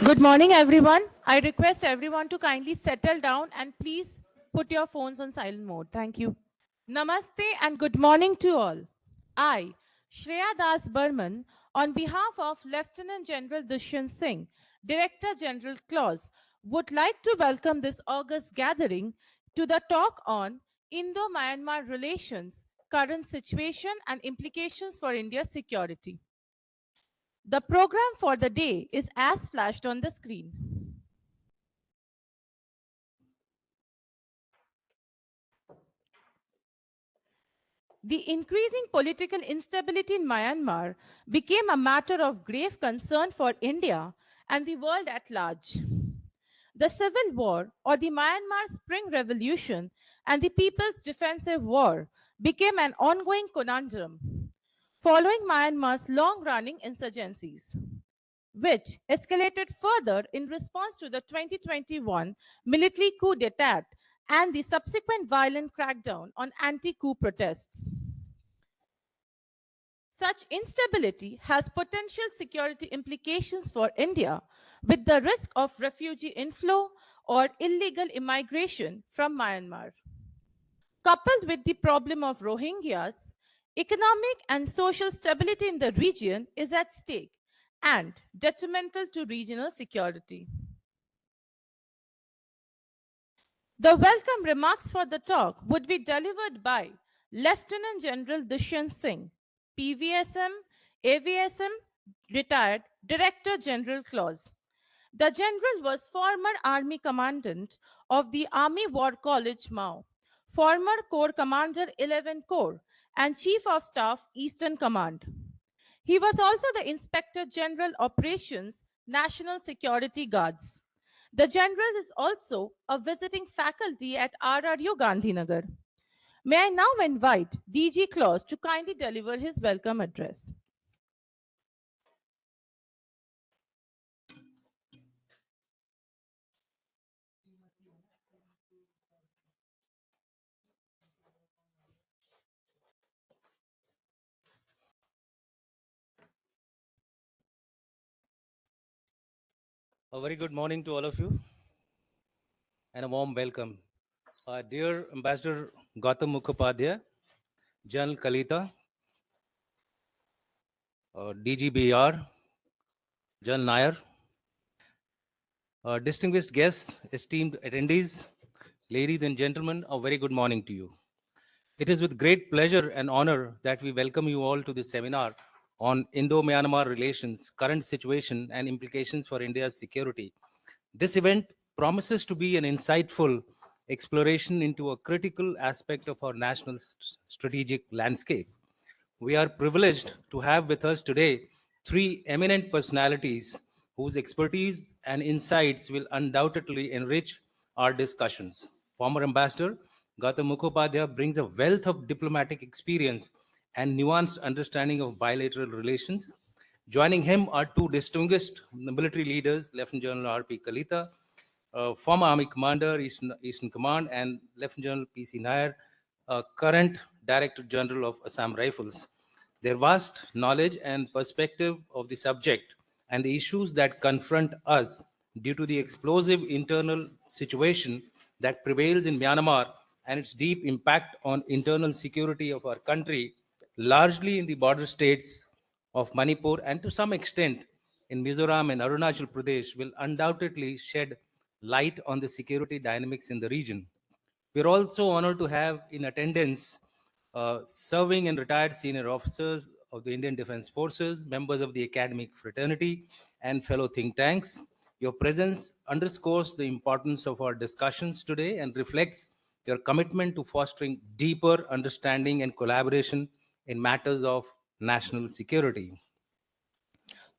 Good morning, everyone. I request everyone to kindly settle down and please put your phones on silent mode. Thank you. Namaste and good morning to all. I, Shreya Das Burman, on behalf of Lieutenant General Dushyant Singh, Director General Claus, would like to welcome this August gathering to the talk on Indo Myanmar relations, current situation, and implications for India's security. The program for the day is as flashed on the screen. The increasing political instability in Myanmar became a matter of grave concern for India and the world at large. The Civil War, or the Myanmar Spring Revolution, and the People's Defensive War became an ongoing conundrum following Myanmar's long running insurgencies, which escalated further in response to the 2021 military coup d'etat and the subsequent violent crackdown on anti coup protests. Such instability has potential security implications for India, with the risk of refugee inflow or illegal immigration from Myanmar. Coupled with the problem of Rohingyas, economic and social stability in the region is at stake and detrimental to regional security. The welcome remarks for the talk would be delivered by Lieutenant General Dushyant Singh, PVSM, AVSM, retired Director General Claus. The general was former Army Commandant of the Army War College Mao, former Corps Commander 11 Corps, and Chief of Staff Eastern Command. He was also the Inspector General Operations National Security Guards. The general is also a visiting faculty at RRU Gandhinagar. May I now invite DG Claus to kindly deliver his welcome address. A very good morning to all of you and a warm welcome. Dear Ambassador Gautam Mukhopadhyay, General Kalita, DGBR, General Nair, distinguished guests, esteemed attendees, ladies and gentlemen, a very good morning to you. It is with great pleasure and honor that we welcome you all to this seminar on Indo-Myanmar relations, current situation and implications for India's security. This event promises to be an insightful exploration into a critical aspect of our national strategic landscape. We are privileged to have with us today three eminent personalities whose expertise and insights will undoubtedly enrich our discussions. Former Ambassador Gautam Mukhopadhyay brings a wealth of diplomatic experience and nuanced understanding of bilateral relations. Joining him are two distinguished military leaders, Lieutenant General R.P. Kalita, former Army Commander, Eastern Command, and Lieutenant General P.C. Nair, current Director General of Assam Rifles. Their vast knowledge and perspective of the subject and the issues that confront us due to the explosive internal situation that prevails in Myanmar and its deep impact on internal security of our country, largely in the border states of Manipur and to some extent in Mizoram and Arunachal Pradesh, will undoubtedly shed light on the security dynamics in the region. We are also honored to have in attendance serving and retired senior officers of the Indian Defense Forces, members of the academic fraternity, and fellow think tanks. Your presence underscores the importance of our discussions today and reflects your commitment to fostering deeper understanding and collaboration in matters of national security.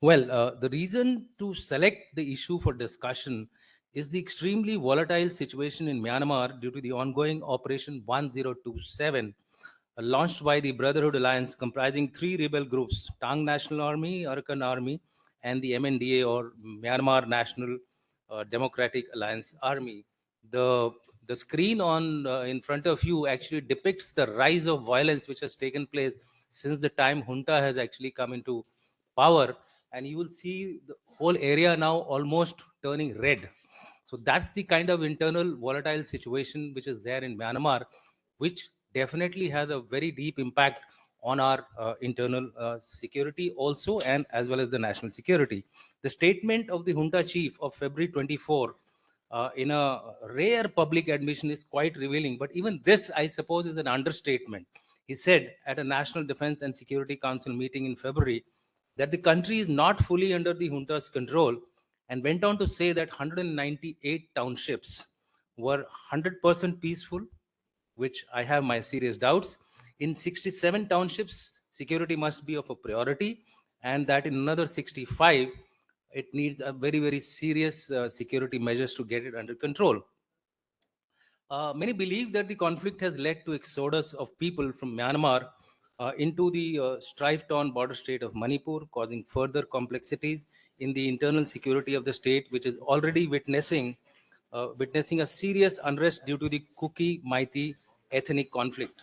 Well, the reason to select the issue for discussion is the extremely volatile situation in Myanmar due to the ongoing Operation 1027, launched by the Brotherhood Alliance comprising three rebel groups, Tang National Army, Arakan Army, and the MNDA or Myanmar National Democratic Alliance Army. The, the screen on in front of you actually depicts the rise of violence which has taken place since the time junta has actually come into power. and you will see the whole area now almost turning red. So that's the kind of internal volatile situation which is there in Myanmar, which definitely has a very deep impact on our internal security also, and as well as the national security. The statement of the junta chief of February 24, in a rare public admission, is quite revealing. But even this, I suppose, is an understatement. He said at a National Defense and Security Council meeting in February that the country is not fully under the junta's control, and went on to say that 198 townships were 100% peaceful, which I have my serious doubts. In 67 townships, security must be of a priority, and that in another 65, it needs a very, very serious security measures to get it under control. Many believe that the conflict has led to exodus of people from Myanmar into the strife-torn border state of Manipur, causing further complexities in the internal security of the state, which is already witnessing a serious unrest due to the Kuki-Meitei ethnic conflict.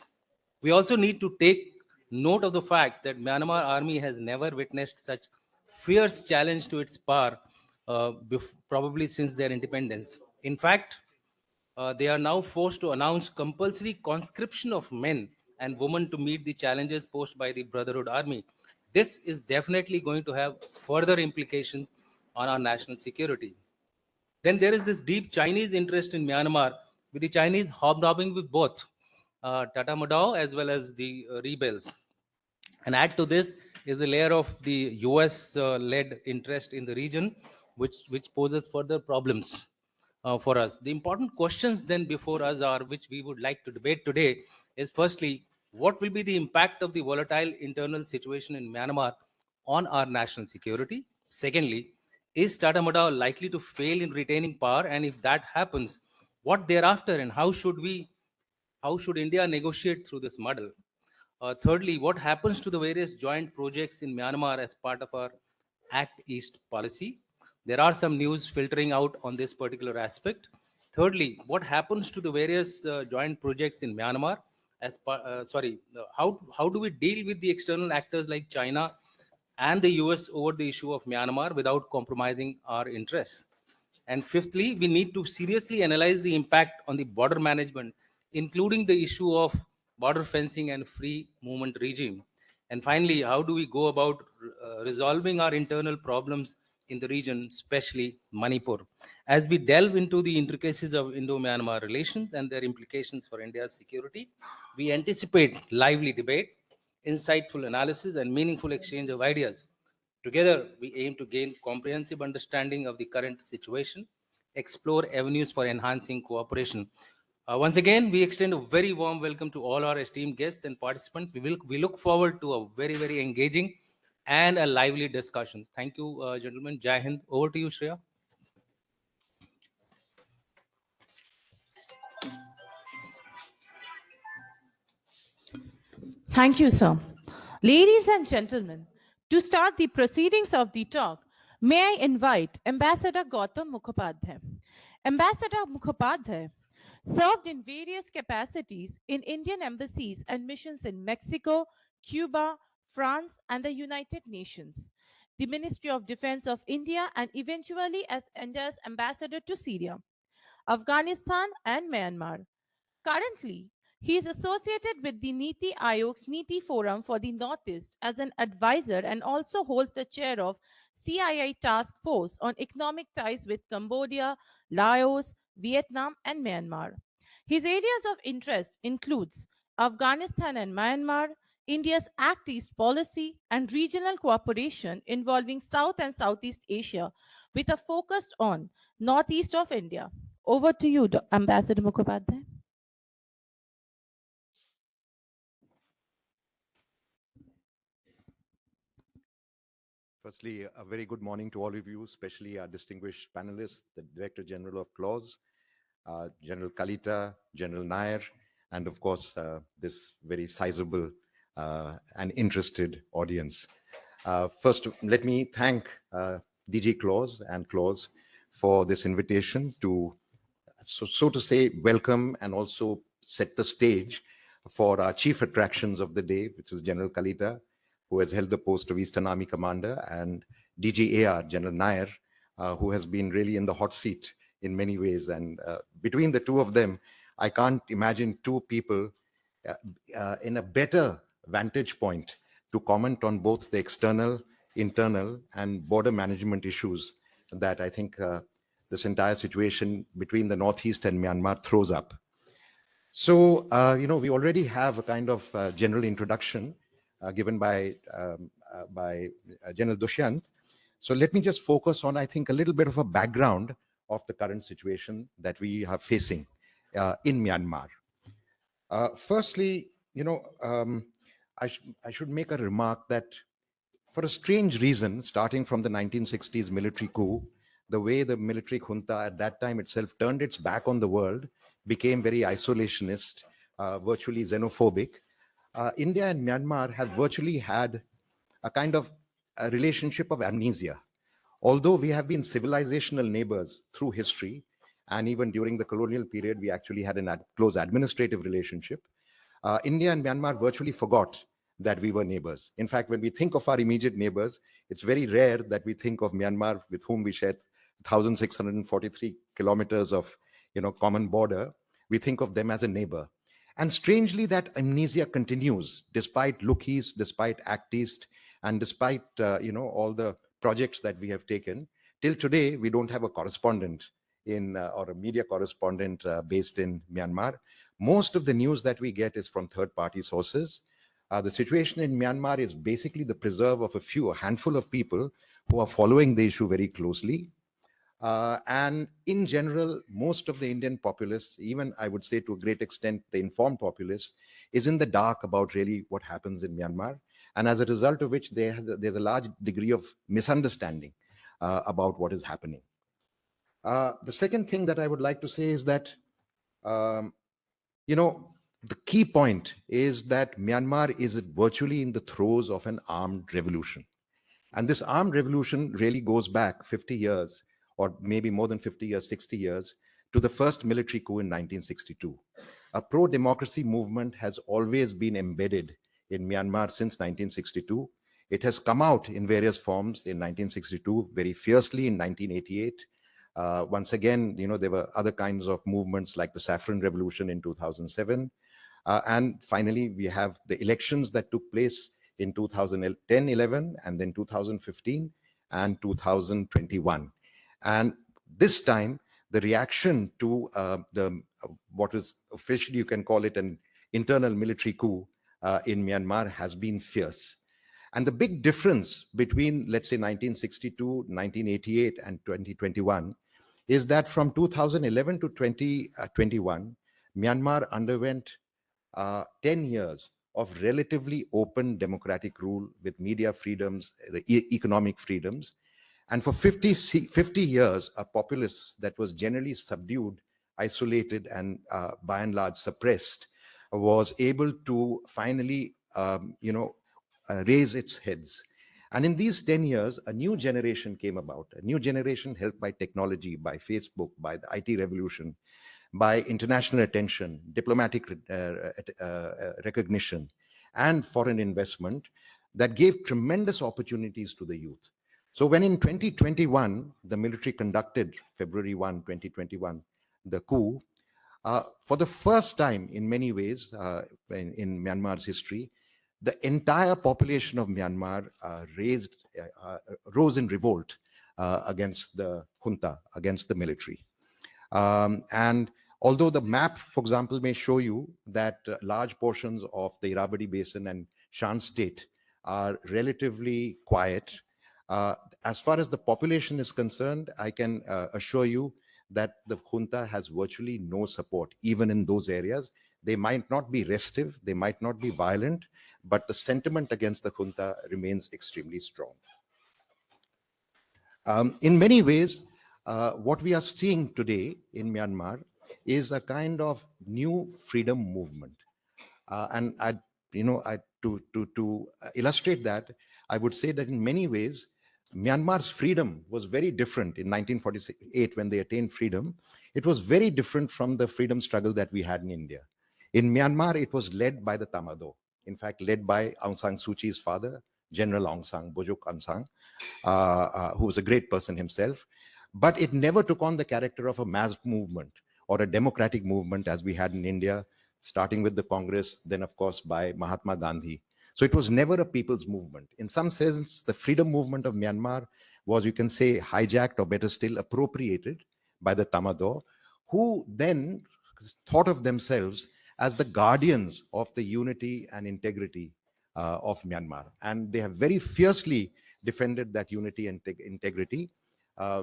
We also need to take note of the fact that Myanmar army has never witnessed such fierce challenge to its power, probably since their independence. In fact, they are now forced to announce compulsory conscription of men and women to meet the challenges posed by the Brotherhood Army. This is definitely going to have further implications on our national security. Then there is this deep Chinese interest in Myanmar, with the Chinese hobnobbing with both Tata Madao as well as the rebels. And add to this is a layer of the US led interest in the region, which poses further problems for us. The important questions then before us are, which we would like to debate today, is firstly, what will be the impact of the volatile internal situation in Myanmar on our national security? Secondly, is Tata Madao likely to fail in retaining power? And if that happens, what thereafter, and how should India negotiate through this model? Thirdly, what happens to the various joint projects in Myanmar as part of our Act East policy? There are some news filtering out on this particular aspect. Thirdly, what happens to the various joint projects in Myanmar? How do we deal with the external actors like China and the US over the issue of Myanmar without compromising our interests? And fifthly, we need to seriously analyze the impact on the border management, including the issue of border fencing and free movement regime. And finally, how do we go about resolving our internal problems in the region, especially Manipur? As we delve into the intricacies of Indo Myanmar relations and their implications for India's security, we anticipate lively debate, insightful analysis, and meaningful exchange of ideas. Together, we aim to gain comprehensive understanding of the current situation, explore avenues for enhancing cooperation. Once again, we extend a very warm welcome to all our esteemed guests and participants. We look forward to a very, very engaging and a lively discussion. Thank you, gentlemen. Jai Hind. Over to you, Shreya. Thank you, sir. Ladies and gentlemen, to start the proceedings of the talk, may I invite Ambassador Gautam Mukhopadhyay. Ambassador Mukhopadhyay served in various capacities in Indian embassies and missions in Mexico, Cuba, France, and the United Nations, the Ministry of Defense of India, and eventually as India's ambassador to Syria, Afghanistan, and Myanmar. Currently, he is associated with the Niti Aayog's Niti Forum for the Northeast as an advisor and also holds the chair of CII Task Force on Economic Ties with Cambodia, Laos, Vietnam, and Myanmar. His areas of interest includes Afghanistan and Myanmar, India's Act East policy, and regional cooperation involving South and Southeast Asia with a focus on Northeast of India. Over to you, Ambassador Mukhopadhyay. Firstly, a very good morning to all of you, especially our distinguished panelists, the Director General of CLAWS, General Kalita, General Nair, and of course, this very sizable and interested audience. First, let me thank DG CLAWS and CLAWS for this invitation to, so to say, welcome and also set the stage for our chief attractions of the day, which is General Kalita, who has held the post of Eastern Army Commander and DGAR, General Nair, who has been really in the hot seat in many ways. And between the two of them, I can't imagine two people uh, in a better vantage point to comment on both the external, internal, and border management issues that I think this entire situation between the Northeast and Myanmar throws up. So, we already have a kind of general introduction given by General Dushyant. So let me just focus on, I think, a little bit of a background of the current situation that we are facing in Myanmar. Firstly, I should make a remark that for a strange reason, starting from the 1960s military coup, the way the military junta at that time itself turned its back on the world, became very isolationist, virtually xenophobic. India and Myanmar have virtually had a kind of a relationship of amnesia. Although we have been civilizational neighbors through history, and even during the colonial period, we actually had a close administrative relationship. India and Myanmar virtually forgot that we were neighbors. In fact, when we think of our immediate neighbors, it's very rare that we think of Myanmar, with whom we share 1,643 kilometers of common border. We think of them as a neighbor. And strangely, that amnesia continues despite Look East, despite Act East, and despite all the projects that we have taken. Till today, we don't have a correspondent or a media correspondent based in Myanmar. Most of the news that we get is from third-party sources. The situation in Myanmar is basically the preserve of a handful of people who are following the issue very closely. And in general, most of the Indian populace, even I would say to a great extent, the informed populace, is in the dark about really what happens in Myanmar. And as a result of which, there's a large degree of misunderstanding about what is happening. The second thing that I would like to say is that, um, the key point is that Myanmar is virtually in the throes of an armed revolution. And this armed revolution really goes back 50 years, or maybe more than 50 years, 60 years, to the first military coup in 1962. A pro-democracy movement has always been embedded in Myanmar since 1962. It has come out in various forms in 1962, very fiercely in 1988. Once again, there were other kinds of movements like the Saffron Revolution in 2007. And finally, we have the elections that took place in 2010-11, and then 2015 and 2021. And this time, the reaction to the what is officially, you can call it an internal military coup in Myanmar, has been fierce. And the big difference between, let's say, 1962, 1988, and 2021 is that from 2011 to 2021, Myanmar underwent 10 years of relatively open democratic rule with media freedoms, economic freedoms. And for 50 years, a populace that was generally subdued, isolated, and by and large suppressed was able to finally, raise its heads. And in these 10 years, a new generation came about, a new generation helped by technology, by Facebook, by the IT revolution, by international attention, diplomatic recognition, and foreign investment that gave tremendous opportunities to the youth. So when in 2021, the military conducted, February 1, 2021, the coup, for the first time in many ways in Myanmar's history, the entire population of Myanmar rose in revolt against the junta, against the military. And although the map, for example, may show you that large portions of the Irrawaddy Basin and Shan State are relatively quiet, as far as the population is concerned, I can assure you that the junta has virtually no support, even in those areas. They might not be restive, they might not be violent, but the sentiment against the junta remains extremely strong. In many ways, what we are seeing today in Myanmar is a kind of new freedom movement. And to illustrate that, I would say that in many ways, Myanmar's freedom was very different in 1948 when they attained freedom. It was very different from the freedom struggle that we had in India. In Myanmar, it was led by the Tamado, in fact, led by Aung San Suu Kyi's father, General Aung San, Bojuk Aung San, who was a great person himself. But it never took on the character of a mass movement or a democratic movement as we had in India, starting with the Congress, then, of course, by Mahatma Gandhi. So it was never a people's movement. In some sense, the freedom movement of Myanmar was, you can say, hijacked, or better still, appropriated by the Tamador, who then thought of themselves as the guardians of the unity and integrity of Myanmar. And they have very fiercely defended that unity and integrity.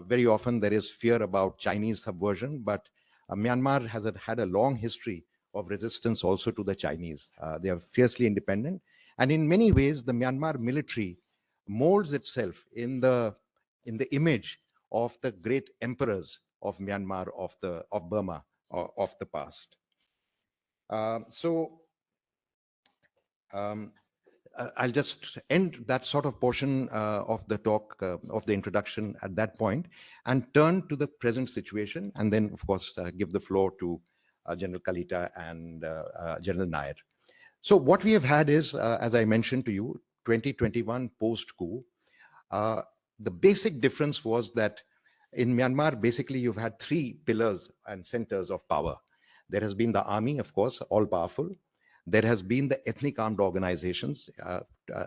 Very often there is fear about Chinese subversion, but Myanmar has had a long history of resistance also to the Chinese. They are fiercely independent. And in many ways, the Myanmar military molds itself in the image of the great emperors of Myanmar, of Burma, of the past. So I'll just end that sort of portion of the talk, of the introduction at that point, and turn to the present situation, and then, of course, give the floor to General Kalita and General Nair. So what we have had is, as I mentioned to you, 2021 post-coup. The basic difference was that in Myanmar, basically, you've had three pillars and centers of power. There has been the army, of course, all powerful. There has been the ethnic armed organizations,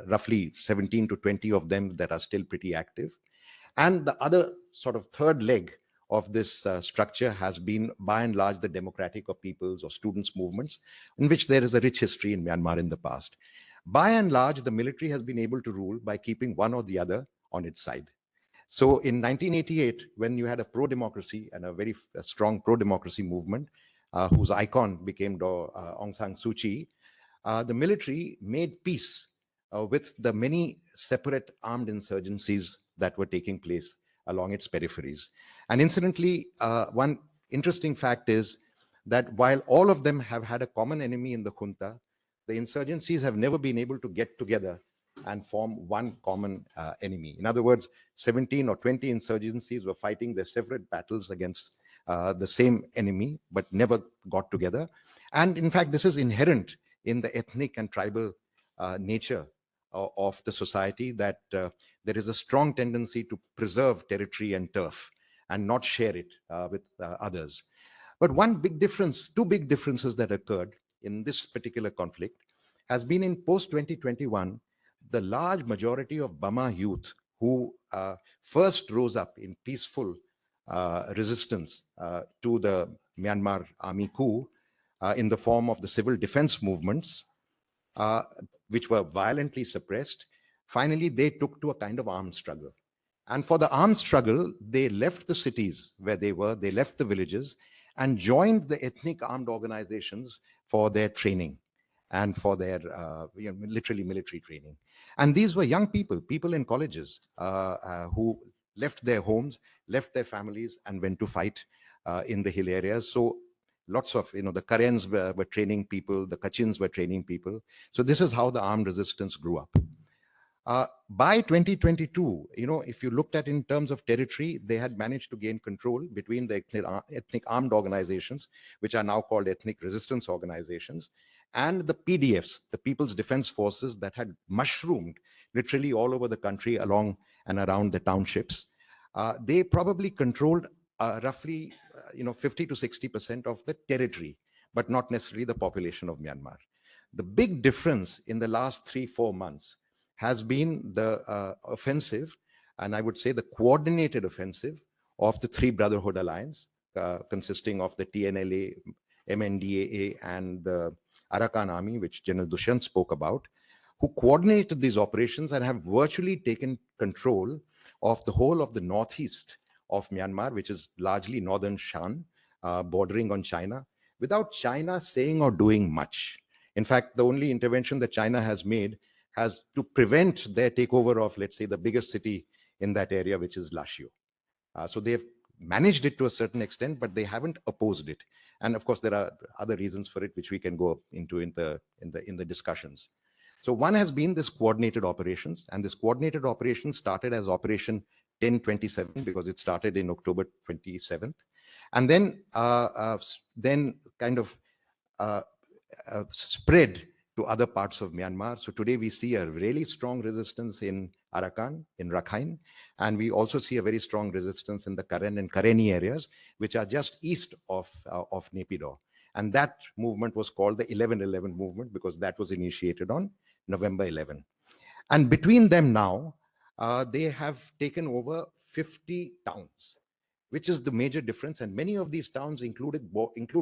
roughly 17 to 20 of them that are still pretty active. And the other sort of third leg of this structure has been, by and large, the democratic or people's or students' movements, in which there is a rich history in Myanmar in the past. By and large, the military has been able to rule by keeping one or the other on its side. So in 1988, when you had a pro-democracy and a very strong pro-democracy movement, whose icon became Aung San Suu Kyi, the military made peace with the many separate armed insurgencies that were taking place along its peripheries. And incidentally, one interesting fact is that while all of them have had a common enemy in the junta, the insurgencies have never been able to get together and form one common enemy. In other words, 17 or 20 insurgencies were fighting their separate battles against the same enemy, but never got together. And in fact, this is inherent in the ethnic and tribal nature of the society, that there is a strong tendency to preserve territory and turf and not share it with others. But one big difference, two big differences that occurred in this particular conflict has been in post-2021, the large majority of Burma youth who first rose up in peaceful resistance to the Myanmar army coup in the form of the civil defense movements, uh, which were violently suppressed. Finally, they took to a kind of armed struggle. And for the armed struggle, they left the cities where they were, they left the villages, and joined the ethnic armed organizations for their training and for their literally military training. And these were young people, people in colleges, who left their homes, left their families, and went to fight in the hill areas. So lots of, the Karens were training people, the Kachins were training people. So this is how the armed resistance grew up. By 2022, if you looked at in terms of territory, they had managed to gain control between the ethnic armed organizations, which are now called ethnic resistance organizations, and the PDFs, the People's Defense Forces, that had mushroomed literally all over the country along and around the townships. They probably controlled roughly 50 to 60% of the territory, but not necessarily the population of Myanmar. The big difference in the last 3-4 months has been the offensive, and I would say the coordinated offensive of the Three Brotherhood Alliance, consisting of the TNLA, MNDAA, and the Arakan Army, which General Dushyant spoke about, who coordinated these operations and have virtually taken control of the whole of the northeast of Myanmar, which is largely northern Shan, bordering on China, without China saying or doing much. In fact, the only intervention that China has made has to prevent their takeover of, let's say, the biggest city in that area, which is Lashio. So they've managed it to a certain extent, but they haven't opposed it. And of course, there are other reasons for it, which we can go into in the discussions. So one has been this coordinated operations, and this coordinated operation started as Operation 1027 because it started in October 27th, and then kind of spread to other parts of Myanmar. So today we see a really strong resistance in Arakan, in Rakhine, and we also see a very strong resistance in the Karen and Karenni areas, which are just east of Naypyidaw. And that movement was called the 11/11 movement because that was initiated on November 11. And between them now, they have taken over 50 towns, which is the major difference. And many of these towns include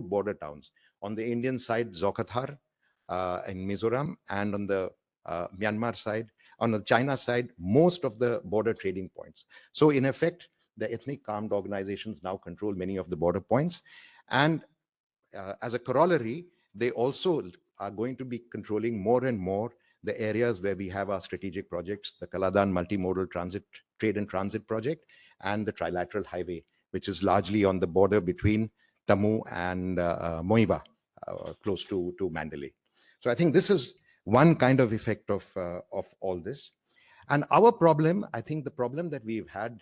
border towns. On the Indian side, Zokathar in Mizoram, and on the Myanmar side, on the China side, most of the border trading points. So in effect, the ethnic armed organizations now control many of the border points. And as a corollary, they also are going to be controlling more and more the areas where we have our strategic projects, the Kaladan Multimodal Trade and Transit Project, and the Trilateral Highway, which is largely on the border between Tamu and Moiva, close to Mandalay. So I think this is one kind of effect of all this. And our problem, I think the problem that we've had,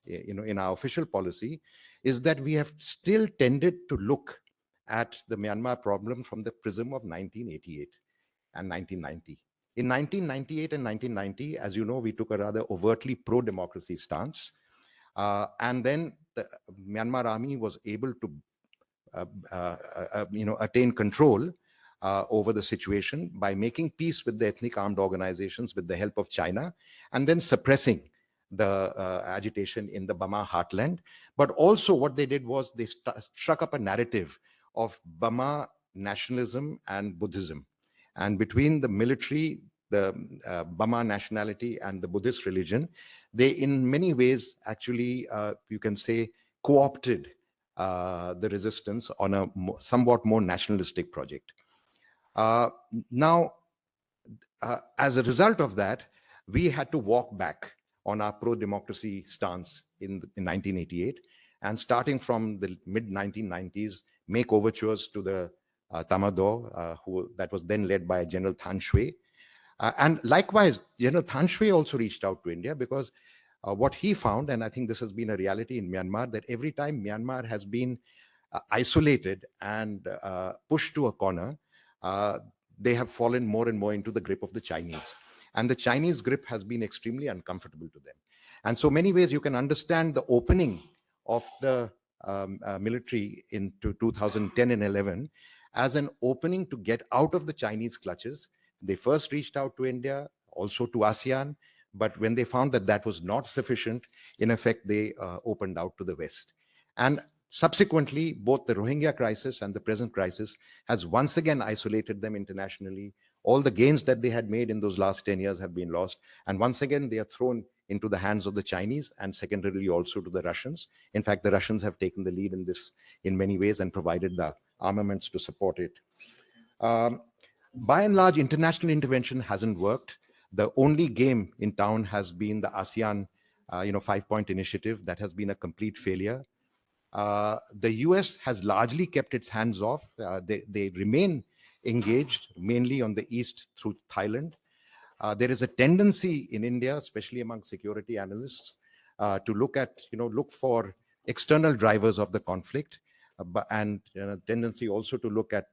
in our official policy, is that we have still tended to look at the Myanmar problem from the prism of 1988 and 1990. In 1998 and 1990, as you know, we took a rather overtly pro-democracy stance. And then the Myanmar army was able to attain control over the situation by making peace with the ethnic armed organizations with the help of China, and then suppressing the agitation in the Burma heartland. But also what they did was they struck up a narrative of Burma nationalism and Buddhism. And between the military, the Burma nationality, and the Buddhist religion, they in many ways actually, you can say, co-opted the resistance on a somewhat more nationalistic project. Now, as a result of that, we had to walk back on our pro-democracy stance in 1988, and starting from the mid-1990s, make overtures to the Tamado, that was then led by General Than Shwe. And likewise, General Than Shwe also reached out to India because what he found, and I think this has been a reality in Myanmar, that every time Myanmar has been isolated and pushed to a corner, they have fallen more and more into the grip of the Chinese. And the Chinese grip has been extremely uncomfortable to them. And so many ways you can understand the opening of the military into 2010 and 11 as an opening to get out of the Chinese clutches. They first reached out to India, also to ASEAN, but when they found that that was not sufficient, in effect, they opened out to the West. And subsequently, both the Rohingya crisis and the present crisis has once again isolated them internationally. All the gains that they had made in those last 10 years have been lost. And once again, they are thrown into the hands of the Chinese and secondarily also to the Russians. In fact, the Russians have taken the lead in this in many ways and provided the armaments to support it. By and large, international intervention hasn't worked. The only game in town has been the ASEAN 5-point initiative. That has been a complete failure. The US has largely kept its hands off. They remain engaged mainly on the east through Thailand. There is a tendency in India, especially among security analysts, to look for external drivers of the conflict, and tendency also to look at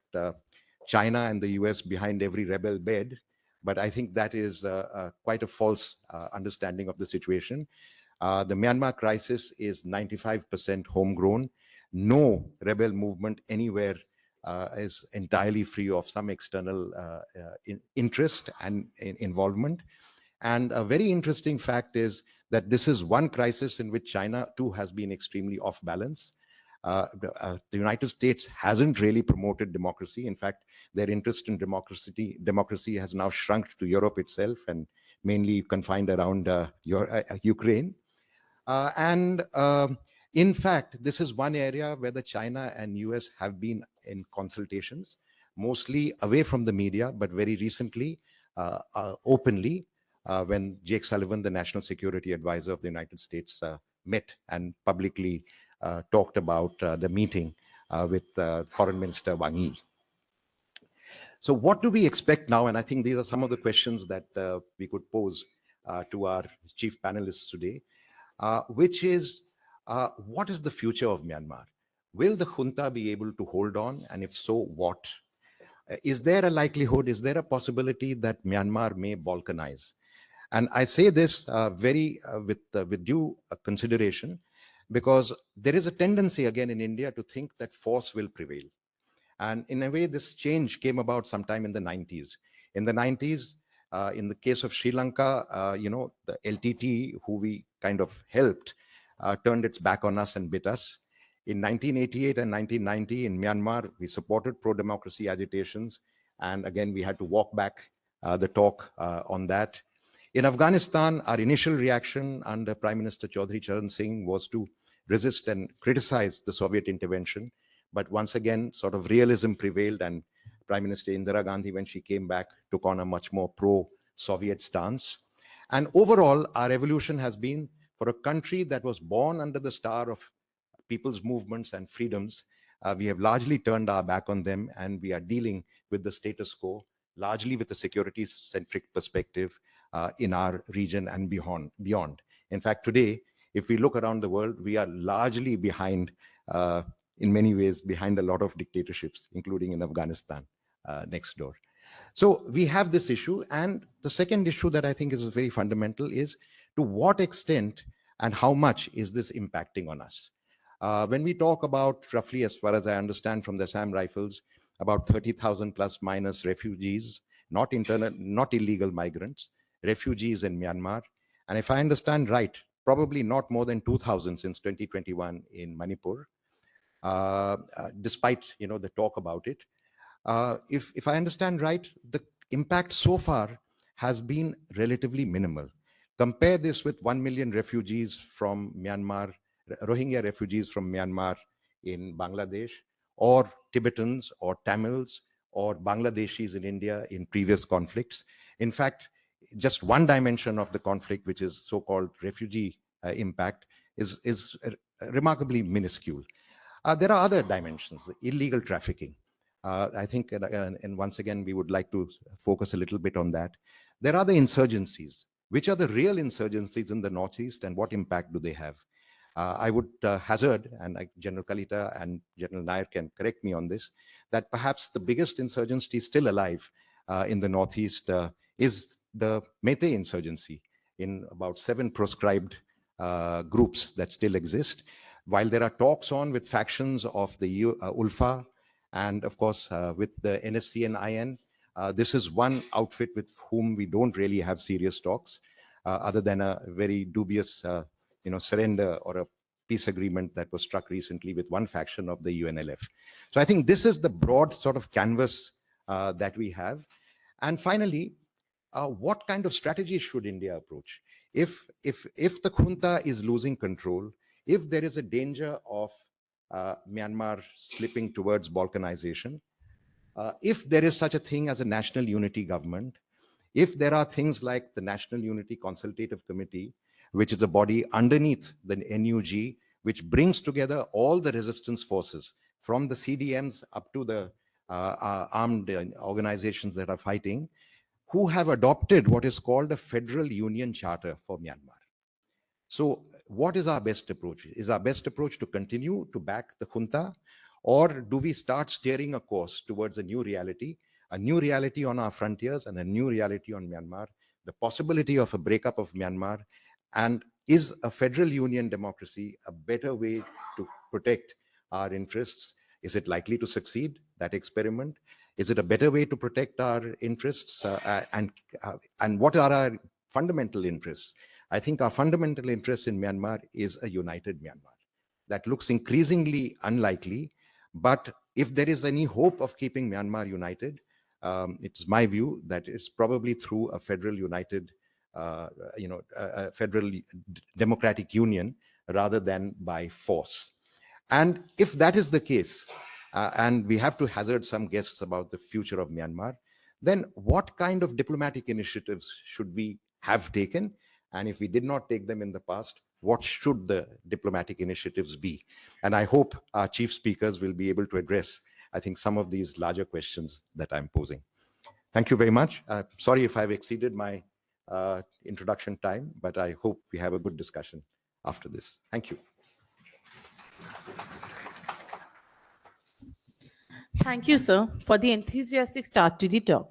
China and the US behind every rebel bed. But I think that is quite a false understanding of the situation. The Myanmar crisis is 95% homegrown. No rebel movement anywhere is entirely free of some external interest and involvement. And a very interesting fact is that this is one crisis in which China too has been extremely off balance. The United States hasn't really promoted democracy. In fact, their interest in democracy has now shrunk to Europe itself and mainly confined around Ukraine. And in fact, this is one area where the China and US have been in consultations, mostly away from the media, but very recently, openly, when Jake Sullivan, the National Security Advisor of the United States, met and publicly talked about the meeting with Foreign Minister Wang Yi. So what do we expect now? And I think these are some of the questions that we could pose to our chief panelists today, which is, what is the future of Myanmar? Will the junta be able to hold on? And if so, what? Is there a likelihood, is there a possibility that Myanmar may balkanize? And I say this with due consideration, because there is a tendency again in India to think that force will prevail. And in a way, this change came about sometime in the 90s. In the 90s, in the case of Sri Lanka, the LTT, who we kind of helped, turned its back on us and bit us. In 1988 and 1990, in Myanmar, we supported pro-democracy agitations. And again, we had to walk back the talk on that. In Afghanistan, our initial reaction under Prime Minister Chaudhry Charan Singh was to resist and criticize the Soviet intervention. But once again, sort of realism prevailed, and Prime Minister Indira Gandhi, when she came back, took on a much more pro-Soviet stance. And overall, our evolution has been for a country that was born under the star of people's movements and freedoms. We have largely turned our back on them, and we are dealing with the status quo, largely with a security-centric perspective in our region and beyond. In fact, today, if we look around the world, we are largely behind, in many ways, behind a lot of dictatorships, including in Afghanistan next door. So we have this issue. And the second issue that I think is very fundamental is to what extent and how much is this impacting on us? When we talk about roughly, as far as I understand from the Assam Rifles, about 30,000 plus minus refugees, not illegal migrants, refugees in Myanmar. And if I understand right, probably not more than 2,000 since 2021 in Manipur, despite the talk about it. If I understand right, the impact so far has been relatively minimal. Compare this with 1 million refugees from Myanmar, Rohingya refugees from Myanmar in Bangladesh, or Tibetans or Tamils or Bangladeshis in India in previous conflicts. In fact, just one dimension of the conflict, which is so-called refugee impact, is remarkably minuscule. There are other dimensions, illegal trafficking. I think, and once again, we would like to focus a little bit on that. There are the insurgencies. Which are the real insurgencies in the Northeast, and what impact do they have? I would hazard, and General Kalita and General Nair can correct me on this, that perhaps the biggest insurgency still alive in the Northeast is the Meitei insurgency in about 7 proscribed groups that still exist. While there are talks on with factions of the ULFA and, of course, with the NSC and IN, this is one outfit with whom we don't really have serious talks, other than a very dubious, surrender or a peace agreement that was struck recently with one faction of the UNLF. So I think this is the broad sort of canvas that we have. And finally, what kind of strategy should India approach? If the junta is losing control, if there is a danger of Myanmar slipping towards balkanization, if there is such a thing as a national unity government, if there are things like the National Unity Consultative Committee, which is a body underneath the NUG, which brings together all the resistance forces from the CDMs up to the armed organizations that are fighting, who have adopted what is called a Federal Union Charter for Myanmar. So what is our best approach? Is our best approach to continue to back the junta, or do we start steering a course towards a new reality on our frontiers and a new reality on Myanmar, the possibility of a breakup of Myanmar? And is a federal union democracy a better way to protect our interests? Is it likely to succeed, that experiment? Is it a better way to protect our interests? And what are our fundamental interests? I think our fundamental interest in Myanmar is a united Myanmar. That looks increasingly unlikely, but if there is any hope of keeping Myanmar united, it's my view that it's probably through a federal united, a federal democratic union rather than by force. And if that is the case, and we have to hazard some guesses about the future of Myanmar, then what kind of diplomatic initiatives should we have taken? And if we did not take them in the past, what should the diplomatic initiatives be? And I hope our chief speakers will be able to address, I think, some of these larger questions that I'm posing. Thank you very much. Sorry if I've exceeded my introduction time, but I hope we have a good discussion after this. Thank you. Thank you, sir, for the enthusiastic start to the talk.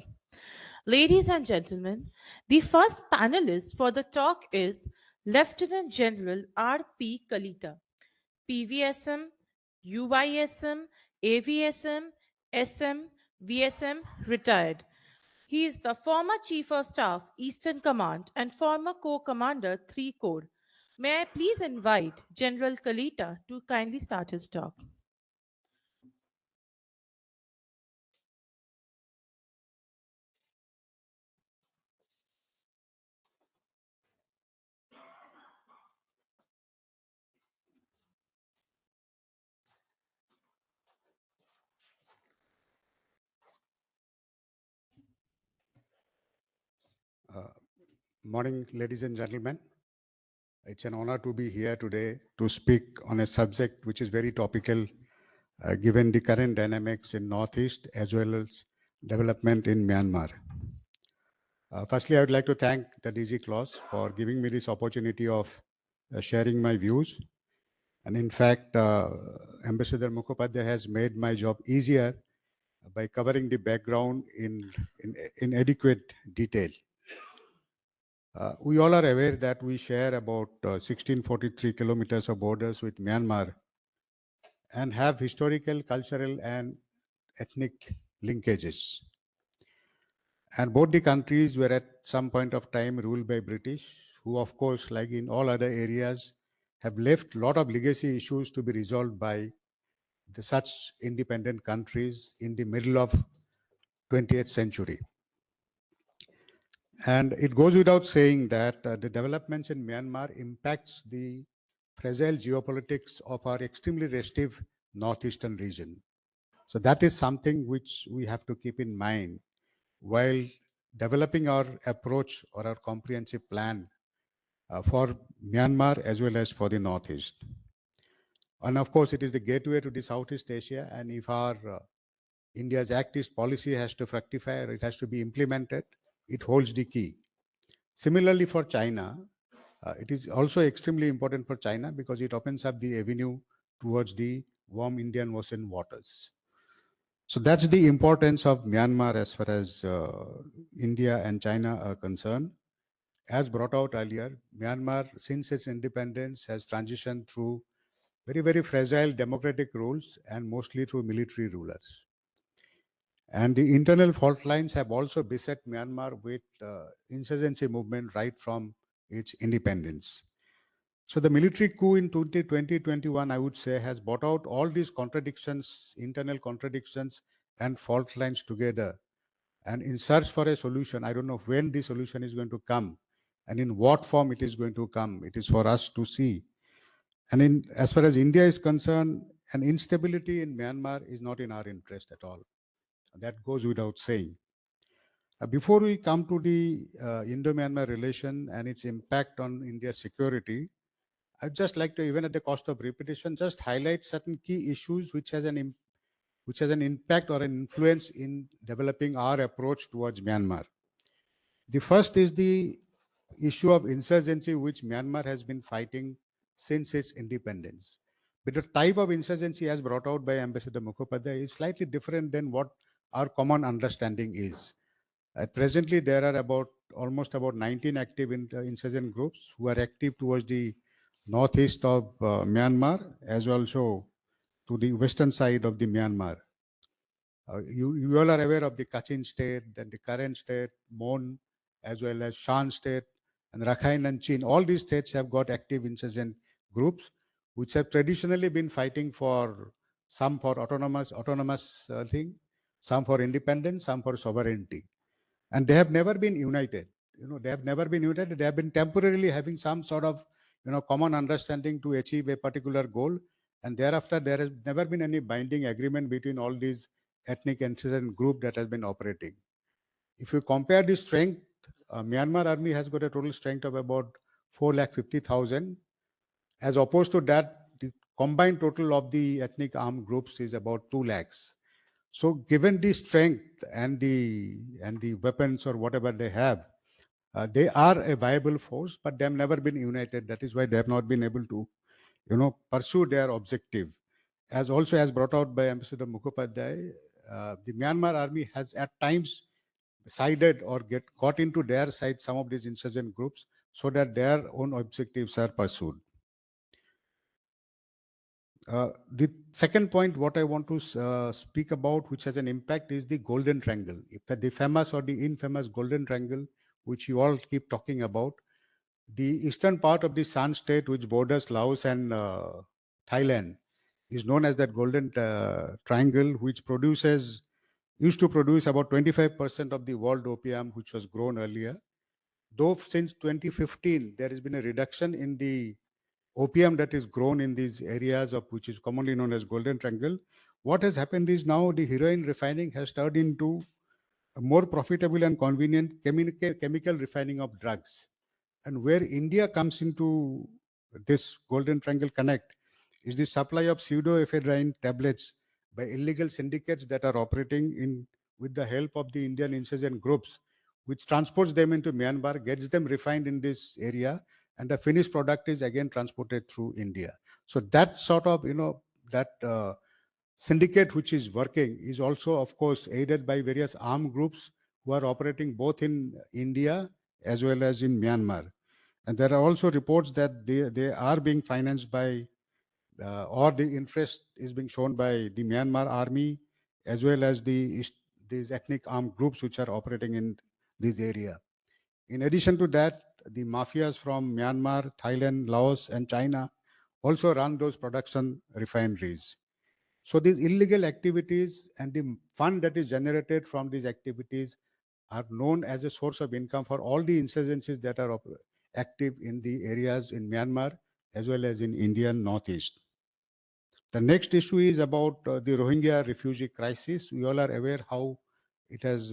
Ladies and gentlemen, the first panelist for the talk is Lieutenant General R.P. Kalita, PVSM, UYSM, AVSM, SM, VSM, retired. He is the former Chief of Staff, Eastern Command, and former Co-Commander, 3 Corps. May I please invite General Kalita to kindly start his talk? Uh, Morning, ladies and gentlemen. It's an honor to be here today to speak on a subject which is very topical, given the current dynamics in Northeast as well as development in Myanmar. Firstly, I would like to thank the DG Claus for giving me this opportunity of sharing my views. And in fact, Ambassador Mukhopadhyay has made my job easier by covering the background in adequate detail. We all are aware that we share about 1643 kilometers of borders with Myanmar and have historical, cultural, and ethnic linkages. And both the countries were at some point of time ruled by British, who, of course, like in all other areas, have left a lot of legacy issues to be resolved by such independent countries in the middle of 20th century. And it goes without saying that the developments in Myanmar impacts the fragile geopolitics of our extremely restive northeastern region. So that is something which we have to keep in mind while developing our approach or our comprehensive plan for Myanmar as well as for the Northeast. And of course, it is the gateway to the Southeast Asia. And if our India's Act East policy has to fructify or it has to be implemented, it holds the key. Similarly, for China, it is also extremely important for China because it opens up the avenue towards the warm Indian Ocean waters. So that's the importance of Myanmar as far as India and China are concerned. As brought out earlier, Myanmar, since its independence, has transitioned through very, very fragile democratic rules and mostly through military rulers. And the internal fault lines have also beset Myanmar with insurgency movement right from its independence. So the military coup in 2021, I would say, has brought out all these contradictions, internal contradictions and fault lines together. And in search for a solution, I don't know when the solution is going to come and in what form it is going to come. It is for us to see. And as far as India is concerned, an instability in Myanmar is not in our interest at all. That goes without saying. Before we come to the Indo-Myanmar relation and its impact on India's security, I'd just like to, even at the cost of repetition, just highlight certain key issues which has an impact or an influence in developing our approach towards Myanmar. The first is the issue of insurgency, which Myanmar has been fighting since its independence. But the type of insurgency as brought out by Ambassador Mukhopadhyay is slightly different than what our common understanding is. Presently, there are almost about 19 active insurgent groups who are active towards the northeast of Myanmar, as also to the western side of the Myanmar. You all are aware of the Kachin state, then the current state, Mon, as well as Shan state, and Rakhine and Chin. All these states have got active insurgent groups, which have traditionally been fighting for some for autonomous thing, some for independence, some for sovereignty. And they have never been united. They have never been united. They have been temporarily having some sort of, common understanding to achieve a particular goal. And thereafter, there has never been any binding agreement between all these ethnic insurgent group that has been operating. If you compare the strength, Myanmar army has got a total strength of about 450,000. As opposed to that, the combined total of the ethnic armed groups is about 2 lakhs. So given the strength and the weapons or whatever they have, they are a viable force, but they have never been united. That is why they have not been able to, pursue their objective. As brought out by Ambassador Mukhopadhyay, the Myanmar army has at times sided or got into their side some of these insurgent groups so that their own objectives are pursued. The second point, what I want to speak about, which has an impact, is the Golden Triangle. The famous or the infamous Golden Triangle, which you all keep talking about. The eastern part of the San state, which borders Laos and Thailand, is known as that Golden Triangle, which used to produce about 25% of the world opium, which was grown earlier. Though since 2015, there has been a reduction in the opium that is grown in these areas of which is commonly known as Golden Triangle. What has happened is now the heroin refining has turned into a more profitable and convenient chemical refining of drugs. And where India comes into this Golden Triangle Connect is the supply of pseudoephedrine tablets by illegal syndicates that are operating in with the help of the Indian insurgent groups, which transports them into Myanmar, gets them refined in this area, and the finished product is again transported through India. So that sort of, that syndicate which is working is also, of course, aided by various armed groups who are operating both in India as well as in Myanmar. And there are also reports that they are being financed by, or the interest is being shown by the Myanmar army, as well as these ethnic armed groups which are operating in this area. In addition to that, the mafias from Myanmar, Thailand, Laos, and China also run those production refineries. So these illegal activities and the fund that is generated from these activities are known as a source of income for all the insurgencies that are active in the areas in Myanmar as well as in Indian Northeast. The next issue is about the Rohingya refugee crisis. We all are aware how it has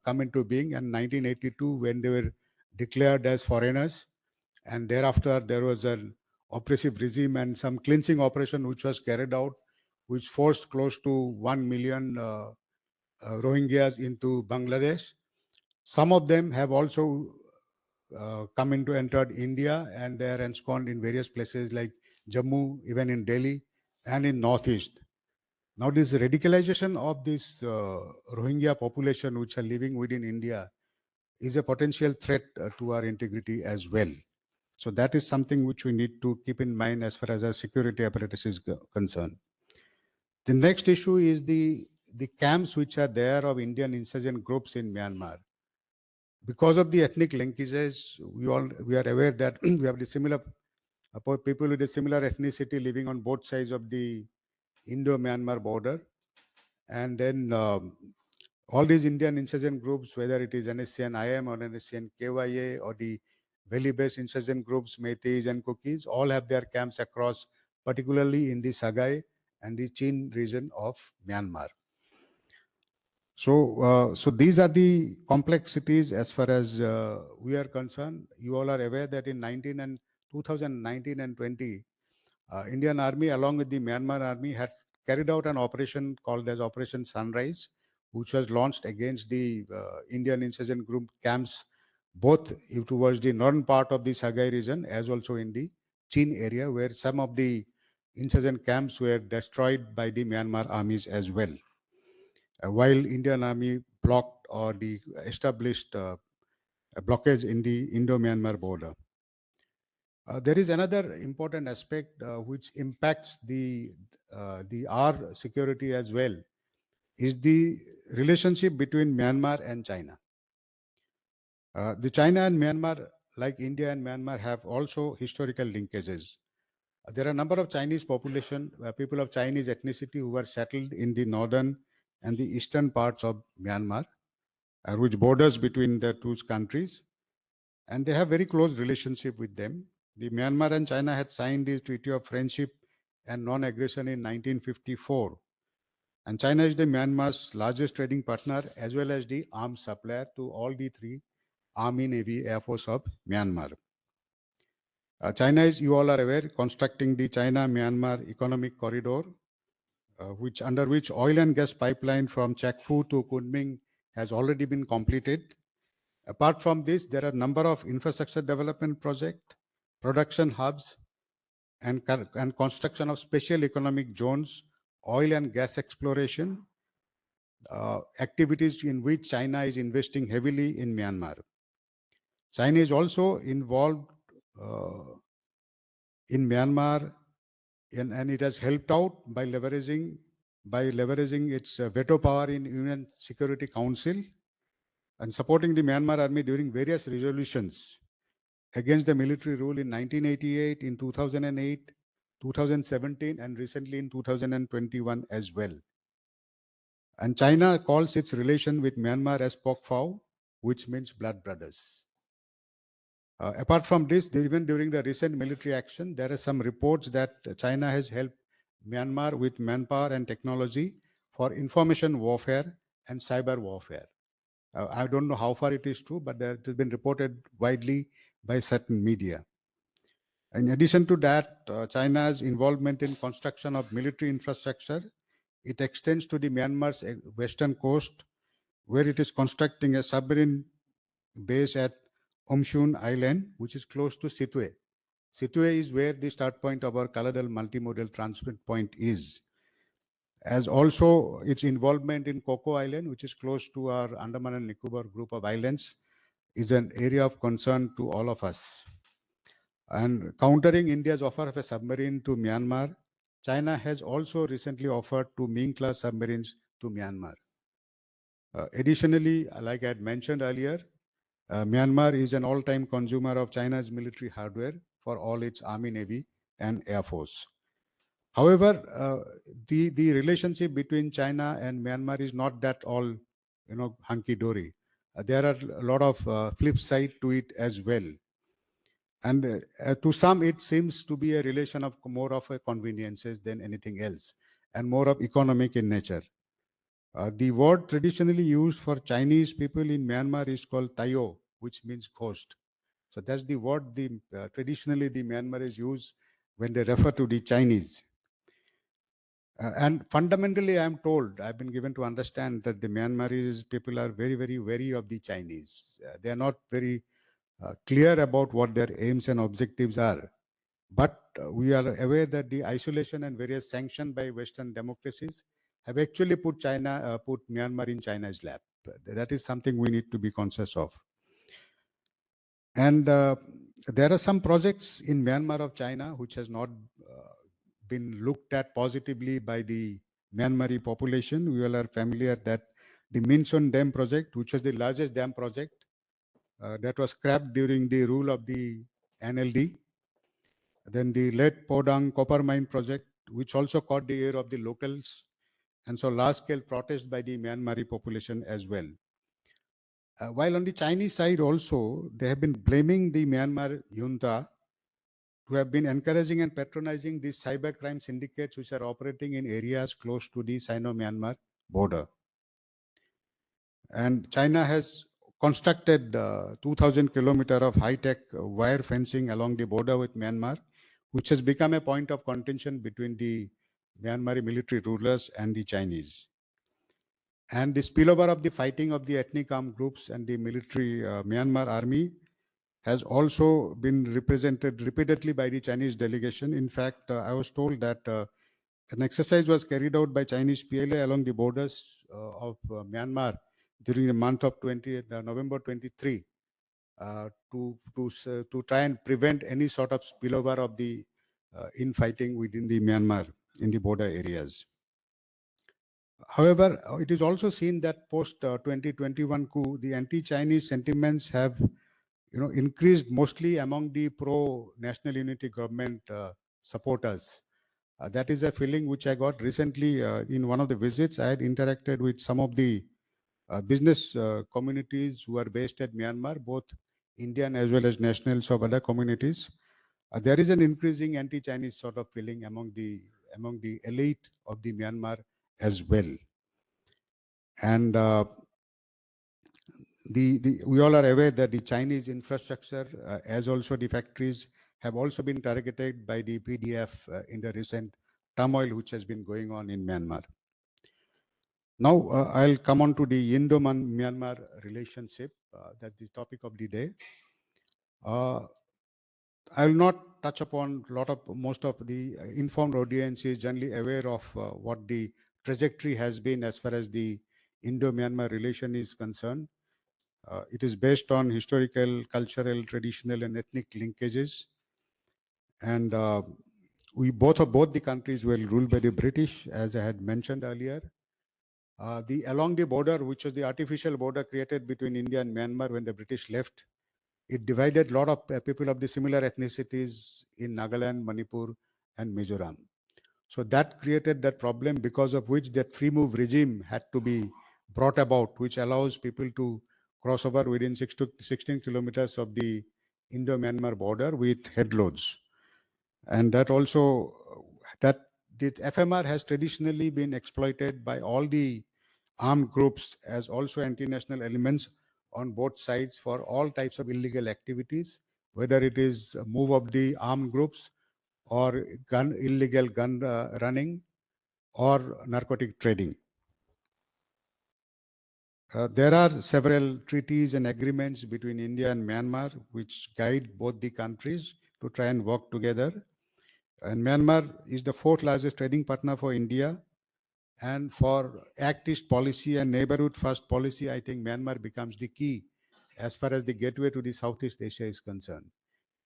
come into being in 1982 when they were declared as foreigners, and thereafter there was an oppressive regime and some cleansing operation which was carried out, which forced close to 1 million Rohingyas into Bangladesh. Some of them have also come into entered India, and they are ensconced in various places like Jammu, even in Delhi and in Northeast. Now, this radicalization of this Rohingya population which are living within India is a potential threat to our integrity as well. So that is something which we need to keep in mind as far as our security apparatus is concerned. The next issue is the camps which are there of Indian insurgent groups in Myanmar. Because of the ethnic linkages, we are aware that we have the similar people with a similar ethnicity living on both sides of the Indo-Myanmar border. And then all these Indian insurgent groups, whether it is NSCN IM or NSCN KYA or the valley-based insurgent groups, Meiteis and Kukis, all have their camps across, particularly in the Sagae and the Chin region of Myanmar. So these are the complexities as far as we are concerned. You all are aware that in 2019 and 20, Indian Army along with the Myanmar Army had carried out an operation called as Operation Sunrise, which was launched against the Indian insurgent group camps, both towards the northern part of the Sagae region as also in the Chin area, where some of the insurgent camps were destroyed by the Myanmar armies as well. While Indian Army blocked or the established a blockage in the Indo-Myanmar border. There is another important aspect which impacts our security as well, is the relationship between Myanmar and China. The China and Myanmar, like India and Myanmar, have also historical linkages. There are a number of Chinese population, people of Chinese ethnicity who were settled in the northern and the eastern parts of Myanmar, which borders between the two countries, and they have very close relationship with them. The Myanmar and China had signed the Treaty of Friendship and Non-Aggression in 1954. And China is the Myanmar's largest trading partner as well as the arms supplier to all the three Army, Navy, Air Force of Myanmar. China is, you all are aware, constructing the China-Myanmar Economic Corridor, under which oil and gas pipeline from Chakfu to Kunming has already been completed. Apart from this, there are a number of infrastructure development projects, production hubs, and construction of special economic zones, oil and gas exploration. activities in which China is investing heavily in Myanmar. China is also involved in Myanmar, and it has helped out by leveraging its veto power in UN Security Council and supporting the Myanmar army during various resolutions against the military rule in 1988, in 2008, 2017, and recently in 2021 as well. And China calls its relation with Myanmar as Pok Phao, which means blood brothers. Apart from this, even during the recent military action, there are some reports that China has helped Myanmar with manpower and technology for information warfare and cyber warfare. I don't know how far it is true, but it has been reported widely by certain media. In addition to that, China's involvement in construction of military infrastructure, it extends to the Myanmar's western coast, where it is constructing a submarine base at Omshun Island, which is close to Sitwe. Sitwe is where the start point of our Kaladal multimodal transit point is. As also its involvement in Coco Island, which is close to our Andaman and Nicobar group of islands, is an area of concern to all of us. And countering India's offer of a submarine to Myanmar, China has also recently offered 2 Ming-class submarines to Myanmar. Additionally, like I had mentioned earlier, Myanmar is an all-time consumer of China's military hardware for all its Army, Navy, and Air Force. However, the relationship between China and Myanmar is not that all, hunky-dory. There are a lot of flip side to it as well. And to some, it seems to be a relation of more of a conveniences than anything else, and more of economic in nature. The word traditionally used for Chinese people in Myanmar is called Tayo, which means ghost. So that's the word traditionally the Myanmaris use when they refer to the Chinese. And fundamentally, I'm told, I've been given to understand that the Myanmaris people are very, very wary of the Chinese. They are not very clear about what their aims and objectives are. But we are aware that the isolation and various sanctions by Western democracies have actually put Myanmar in China's lap. That is something we need to be conscious of. And there are some projects in Myanmar of China which has not been looked at positively by the Myanmari population. We all are familiar that the Minson Dam project, which was the largest dam project, that was scrapped during the rule of the NLD. Then the Let Podang copper mine project, which also caught the ear of the locals, and so large-scale protest by the Myanmari population as well. While on the Chinese side also, they have been blaming the Myanmar junta who have been encouraging and patronizing these cybercrime syndicates which are operating in areas close to the Sino-Myanmar border. And China has constructed 2,000 kilometers of high-tech wire fencing along the border with Myanmar, which has become a point of contention between the Myanmari military rulers and the Chinese. And the spillover of the fighting of the ethnic armed groups and the military Myanmar army has also been represented repeatedly by the Chinese delegation. In fact, I was told that an exercise was carried out by Chinese PLA along the borders of Myanmar during the month of November 23 to try and prevent any sort of spillover of the infighting within the Myanmar in the border areas. However, it is also seen that post 2021 coup, the anti-Chinese sentiments have increased mostly among the pro-national unity government supporters. That is a feeling which I got recently in one of the visits. I had interacted with some of the business communities who are based at Myanmar, both Indian as well as nationals of other communities. There is an increasing anti-Chinese sort of feeling among the elite of the Myanmar as well. And we all are aware that the Chinese infrastructure, as also the factories, have also been targeted by the PDF in the recent turmoil which has been going on in Myanmar. Now, I'll come on to the Indo-Myanmar relationship. That's the topic of the day. I will not touch upon most of the informed audience is generally aware of what the trajectory has been as far as the Indo-Myanmar relation is concerned. It is based on historical, cultural, traditional, and ethnic linkages. And both the countries were ruled by the British, as I had mentioned earlier. Along the border, which was the artificial border created between India and Myanmar when the British left, it divided a lot of people of the similar ethnicities in Nagaland, Manipur, and Mizoram. So that created that problem, because of which that free move regime had to be brought about, which allows people to cross over within 6 to 16 kilometers of the Indo-Myanmar border with headloads. And that also, that the FMR has traditionally been exploited by all the armed groups as also anti-national elements on both sides for all types of illegal activities, whether it is a move of the armed groups or illegal gun running or narcotic trading. There are several treaties and agreements between India and Myanmar which guide both the countries to try and work together. And Myanmar is the fourth largest trading partner for India. And for Act East policy and neighborhood first policy, I think Myanmar becomes the key as far as the gateway to the Southeast Asia is concerned.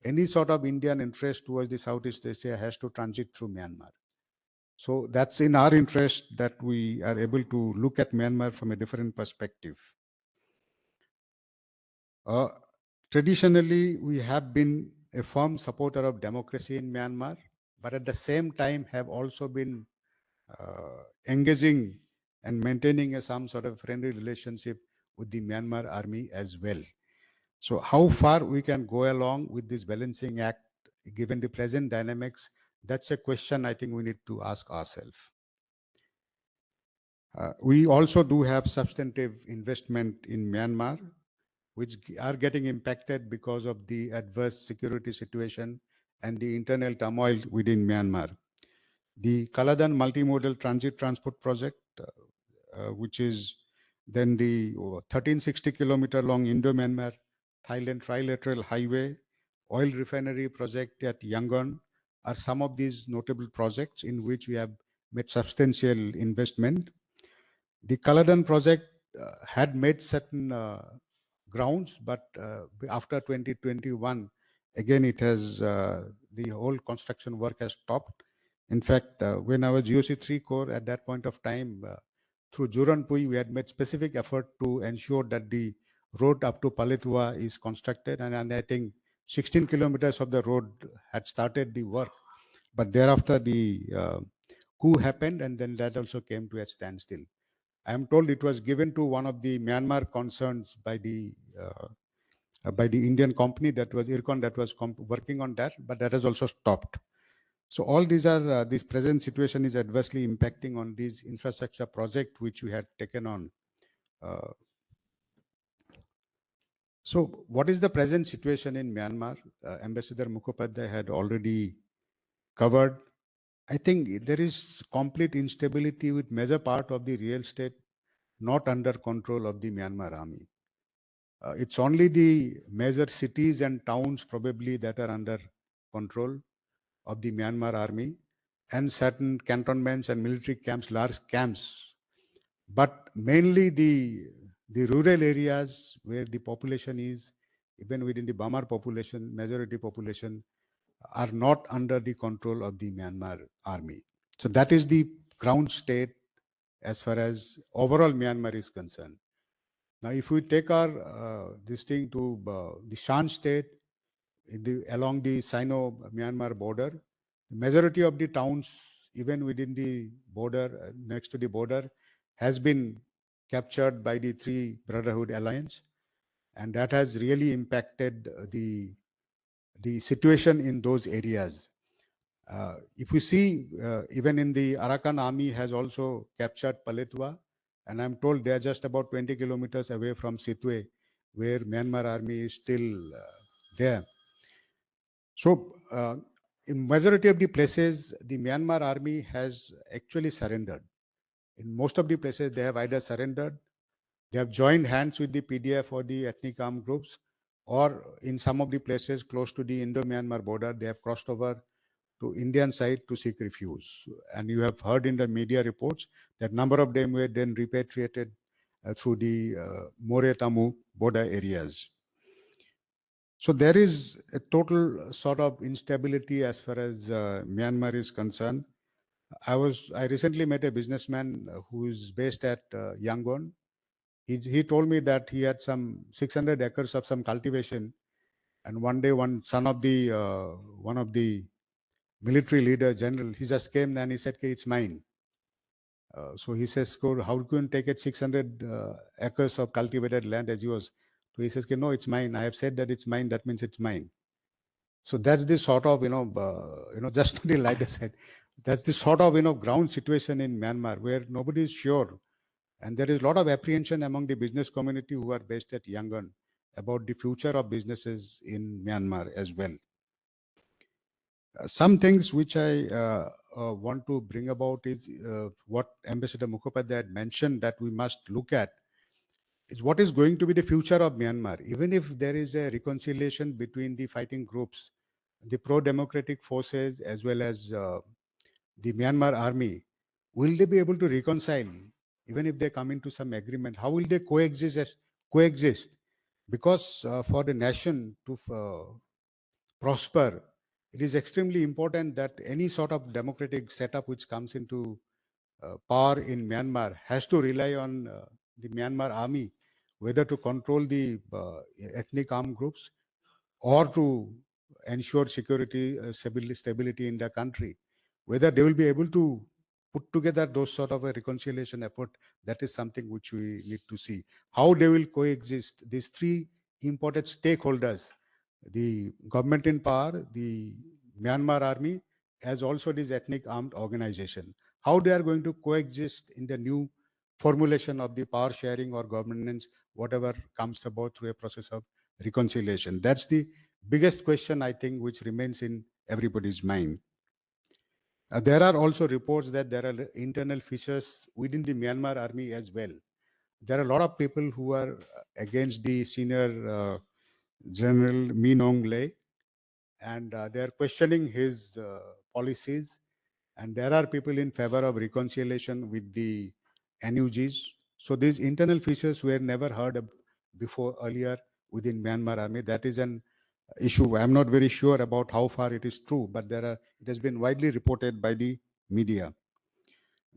Any sort of Indian interest towards the Southeast Asia has to transit through Myanmar. So that's in our interest that we are able to look at Myanmar from a different perspective. Traditionally, we have been a firm supporter of democracy in Myanmar, but at the same time have also been engaging and maintaining some sort of friendly relationship with the Myanmar army as well. So how far we can go along with this balancing act, given the present dynamics, that's a question I think we need to ask ourselves. We also do have substantive investment in Myanmar, which are getting impacted because of the adverse security situation and the internal turmoil within Myanmar. The Kaladan multimodal transit transport project, which is then the 1360-kilometer long Indo-Myanmar Thailand trilateral highway, oil refinery project at Yangon, are some of these notable projects in which we have made substantial investment. The Kaladan project had made certain grounds, but after 2021, again, it has, the whole construction work has stopped. In fact, when our GOC3 core at that point of time, through Juranpui, we had made specific effort to ensure that the road up to Paletua is constructed. And I think 16 kilometers of the road had started the work. But thereafter, the coup happened, and then that also came to a standstill. I am told it was given to one of the Myanmar concerns by the Indian company, that was IRCON, that was working on that, but that has also stopped. So all these are, this present situation is adversely impacting on these infrastructure project which we had taken on. So what is the present situation in Myanmar? Ambassador Mukhopadhyay had already covered. I think there is complete instability with major part of the real estate not under control of the Myanmar army. It's only the major cities and towns probably that are under control of the Myanmar army, and certain cantonments and military camps, large camps. But mainly the rural areas where the population is, even within the Bamar population, majority population, are not under the control of the Myanmar army. So that is the ground state as far as overall Myanmar is concerned. Now, if we take our this thing to the Shan state, along the Sino-Myanmar border, the majority of the towns, even within the border, next to the border, has been captured by the Three Brotherhood Alliance, and that has really impacted the situation in those areas. If we see, even in the Arakan army has also captured Paletwa, and I'm told they are just about 20 kilometers away from Sitwe, where Myanmar army is still there. So in majority of the places, the Myanmar army has actually surrendered. In most of the places, they have either surrendered, they have joined hands with the PDF or the ethnic armed groups, or in some of the places close to the Indo-Myanmar border, they have crossed over to Indian side to seek refuge. And you have heard in the media reports that number of them were then repatriated through the More-Tamu border areas. So there is a total sort of instability as far as Myanmar is concerned. I recently met a businessman who is based at Yangon. He told me that he had some 600 acres of some cultivation, and one day one one of the military leader general, he just came and he said, "Okay, it's mine." So he says, "How can you take it 600 acres of cultivated land as yours?" So he says, "Okay, no, it's mine. I have said that it's mine. That means it's mine." So that's the sort of, just to the lighter side, that's the sort of, ground situation in Myanmar where nobody is sure. And there is a lot of apprehension among the business community who are based at Yangon about the future of businesses in Myanmar as well. Some things which I want to bring about is what Ambassador Mukhopadhyay had mentioned that we must look at is what is going to be the future of Myanmar. Even if there is a reconciliation between the fighting groups, the pro-democratic forces as well as the Myanmar army, will they be able to reconcile? Even if they come into some agreement, how will they coexist? Because for the nation to prosper, it is extremely important that any sort of democratic setup which comes into power in Myanmar has to rely on the Myanmar army, whether to control the ethnic armed groups or to ensure security, stability in the country. Whether they will be able to put together those sort of a reconciliation effort, that is something which we need to see. How they will coexist, these three important stakeholders, the government in power, the Myanmar army, as also this ethnic armed organization. How they are going to coexist in the new formulation of the power sharing or governance, whatever comes about through a process of reconciliation. That's the biggest question, I think, which remains in everybody's mind. There are also reports that there are internal fissures within the Myanmar army as well. There are a lot of people who are against the senior General Min Aung Hlaing, and they are questioning his policies. And there are people in favor of reconciliation with the NUGs. So these internal fissures were never heard of before earlier within Myanmar army. That is an issue. I'm not very sure about how far it is true, but it has been widely reported by the media.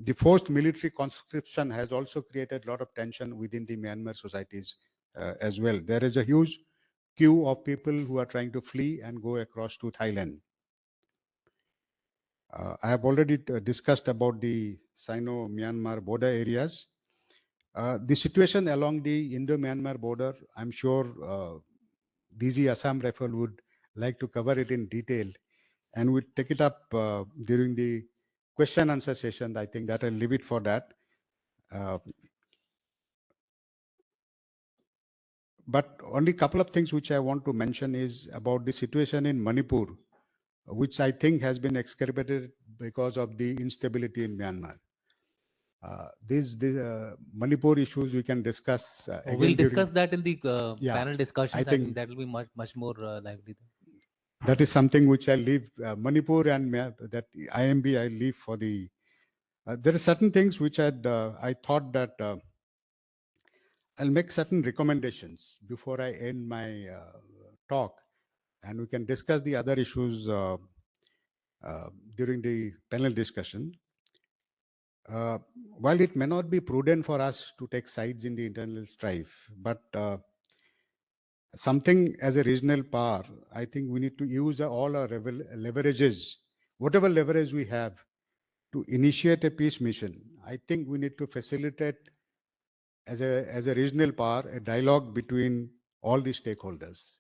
The forced military conscription has also created a lot of tension within the Myanmar societies as well. There is a huge queue of people who are trying to flee and go across to Thailand. I have already discussed about the Sino-Myanmar border areas. The situation along the Indo-Myanmar border, I'm sure DG Assam Rifle would like to cover it in detail, and we'll take it up during the question answer session. I think that I'll leave it for that. But only a couple of things which I want to mention is about the situation in Manipur, which I think has been exacerbated because of the instability in Myanmar. These Manipur issues we can discuss We'll again discuss that in the panel I discussions. I think think that will be much more lively. that is something which I leave Manipur and that IMB I leave for the. There are certain things which I thought that I'll make certain recommendations before I end my talk, and we can discuss the other issues during the panel discussion. While it may not be prudent for us to take sides in the internal strife, but something as a regional power, I think we need to use all our leverages, whatever leverage we have, to initiate a peace mission. I think we need to facilitate, as a regional power, a dialogue between all the stakeholders.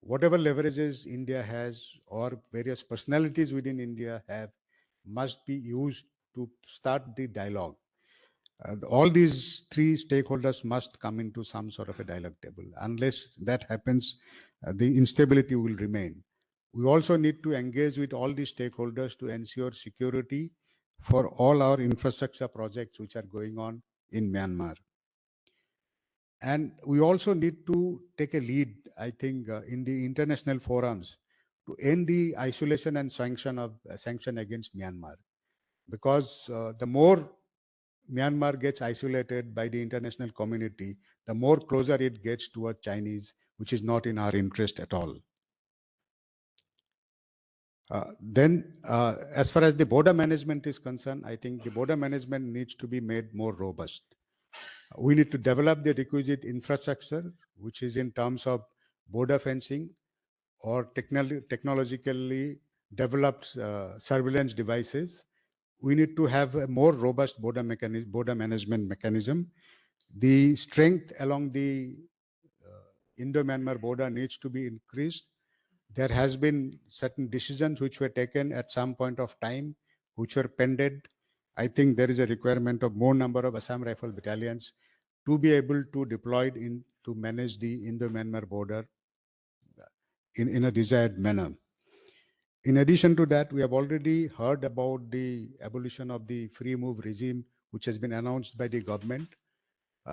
Whatever leverages India has or various personalities within India have must be used to start the dialogue. All these three stakeholders must come into some sort of a dialogue table. Unless that happens, the instability will remain. We also need to engage with all the stakeholders to ensure security for all our infrastructure projects which are going on in Myanmar. And we also need to take a lead, I think, in the international forums to end the isolation and sanction against Myanmar. Because the more Myanmar gets isolated by the international community, the more closer it gets toward Chinese, which is not in our interest at all. As far as the border management is concerned, I think the border management needs to be made more robust. We need to develop the requisite infrastructure, which is in terms of border fencing or technologically developed surveillance devices. We need to have a more robust border management mechanism. The strength along the Indo-Myanmar border needs to be increased. There has been certain decisions which were taken at some point of time, which were pended. I think there is a requirement of more number of Assam Rifle battalions to be able to deployed in to manage the Indo-Myanmar border in a desired manner. In addition to that, we have already heard about the abolition of the free move regime, which has been announced by the government.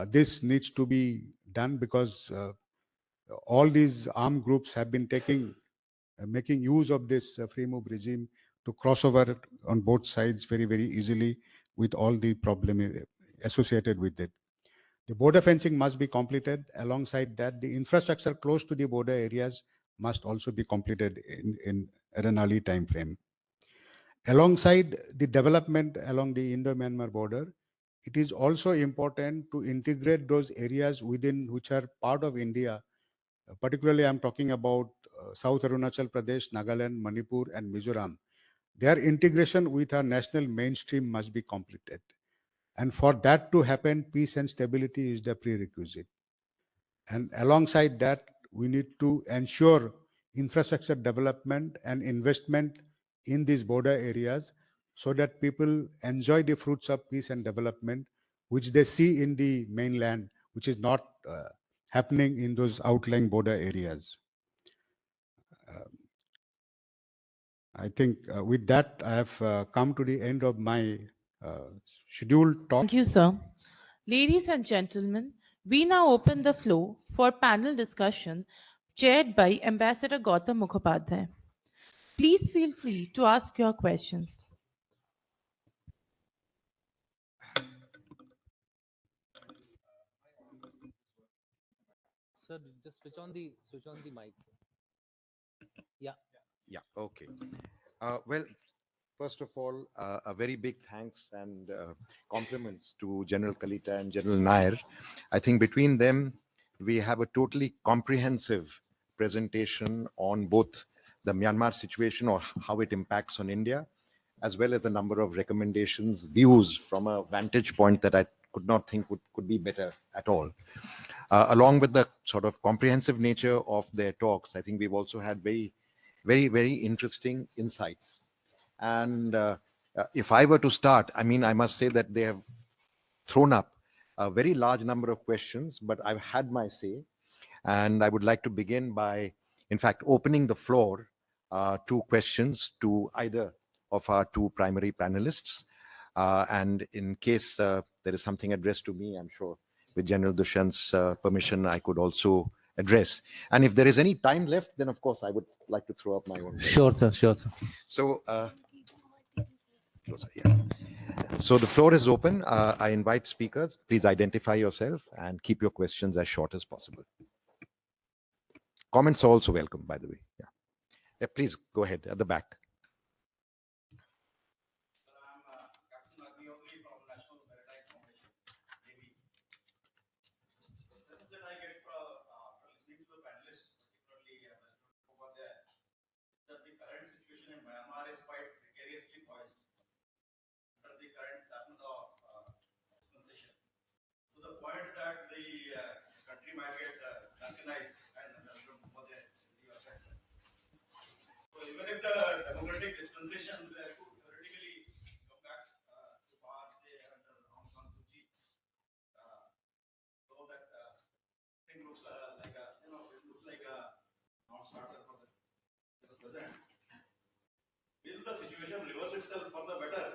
This needs to be done because all these armed groups have been making use of this free move regime to cross over on both sides very, very easily with all the problem associated with it. The border fencing must be completed. Alongside that, the infrastructure close to the border areas must also be completed at an early time frame. Alongside the development along the Indo-Myanmar border, it is also important to integrate those areas within which are part of India. Particularly, I'm talking about South Arunachal Pradesh, Nagaland, Manipur, and Mizoram. Their integration with our national mainstream must be completed. And for that to happen, peace and stability is the prerequisite. And alongside that, we need to ensure infrastructure development and investment in these border areas so that people enjoy the fruits of peace and development, which they see in the mainland, which is not happening in those outlying border areas. I think with that, I have come to the end of my scheduled talk. Thank you, sir. Ladies and gentlemen, we now open the floor for panel discussion chaired by Ambassador Gautam Mukhopadhyay. Please feel free to ask your questions. Sir, just switch on the mic. Yeah. Yeah, okay. Well, first of all, a very big thanks and compliments to General Kalita and General Nair. I think between them, we have a totally comprehensive presentation on both the Myanmar situation or how it impacts on India, as well as a number of recommendations, views from a vantage point that I could not think could be better at all. Along with the sort of comprehensive nature of their talks, I think we've also had very, very, very interesting insights. And if I were to start, I mean, I must say that they have thrown up a very large number of questions, but I've had my say. And I would like to begin by, in fact, opening the floor to questions to either of our two primary panelists. And in case there is something addressed to me, I'm sure with General Dushyant's permission, I could also address. And if there is any time left, then of course I would like to throw up my own. Sure, sir. Sure, sir. So, closer, yeah. So the floor is open. I invite speakers. Please identify yourself and keep your questions as short as possible. Comments are also welcome, by the way. Yeah. Yeah, please go ahead at the back. That the current situation in Myanmar is quite precariously poised under the current dispensation, to the point that the country might get balkanized and so even if the democratic dispensation could theoretically come back to power, say under Aung San Suu Kyi, though that thing looks like a it looks like a non-starter for the present. Will the situation reverse itself for the better,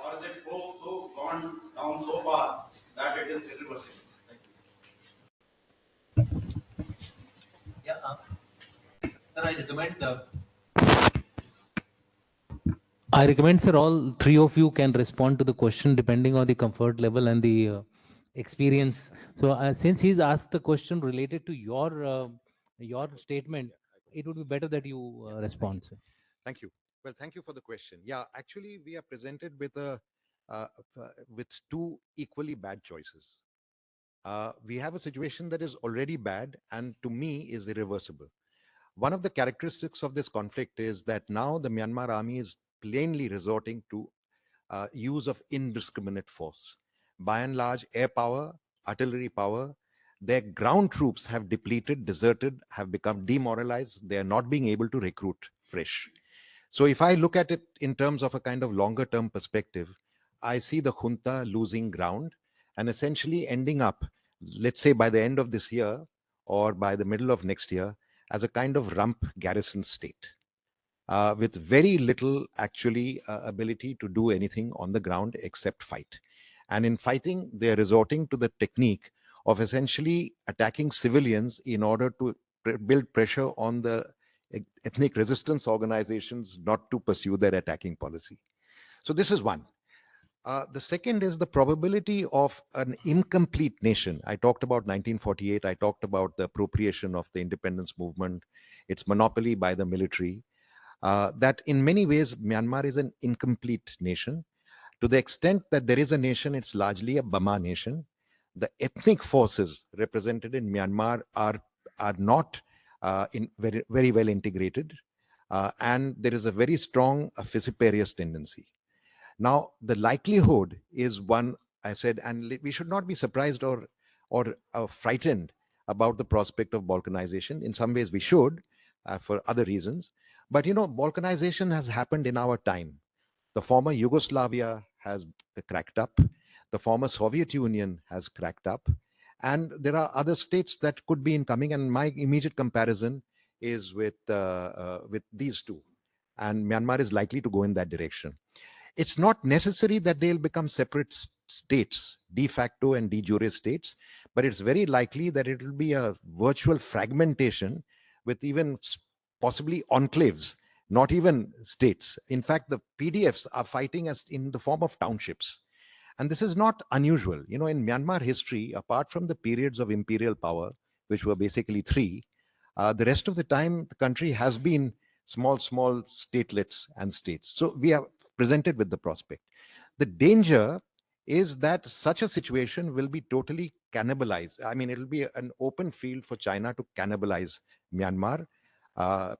or is it so gone down so far that it is irreversible? Thank you. Yeah, sir, I recommend, sir, all three of you can respond to the question depending on the comfort level and the experience. So, since he's asked a question related to your statement, it would be better that you respond, sir. Thank you. Well, thank you for the question. Yeah, actually, we are presented with uh, with two equally bad choices. We have a situation that is already bad and to me is irreversible. One of the characteristics of this conflict is that now the Myanmar army is plainly resorting to use of indiscriminate force. By and large, air power, artillery power, their ground troops have depleted, deserted, have become demoralized. They are not being able to recruit fresh. So if I look at it in terms of a kind of longer term perspective, I see the junta losing ground and essentially ending up, let's say by the end of this year or by the middle of next year, as a kind of rump garrison state with very little actually ability to do anything on the ground except fight. And in fighting, they're resorting to the technique of essentially attacking civilians in order to build pressure on the ethnic resistance organizations not to pursue their attacking policy. So this is one. The second is the probability of an incomplete nation. I talked about 1948. I talked about the appropriation of the independence movement, its monopoly by the military. That in many ways, Myanmar is an incomplete nation. To the extent that there is a nation, it's largely a Burma nation. The ethnic forces represented in Myanmar are not very well integrated, and there is a very strong vociferous tendency. Now, the likelihood is one, I said, and we should not be surprised or frightened about the prospect of balkanization. In some ways, we should, for other reasons. But you know, balkanization has happened in our time. The former Yugoslavia has cracked up. The former Soviet Union has cracked up. And there are other states that could be incoming. And my immediate comparison is with these two. And Myanmar is likely to go in that direction. It's not necessary that they'll become separate states, de facto and de jure states, but it's very likely that it will be a virtual fragmentation with even possibly enclaves, not even states. In fact, the PDFs are fighting as in the form of townships. And this is not unusual. You know, in Myanmar history, apart from the periods of imperial power, which were basically three, the rest of the time, the country has been small statelets and states. So we are presented with the prospect. The danger is that such a situation will be totally cannibalized. I mean, it'll be an open field for China to cannibalize Myanmar,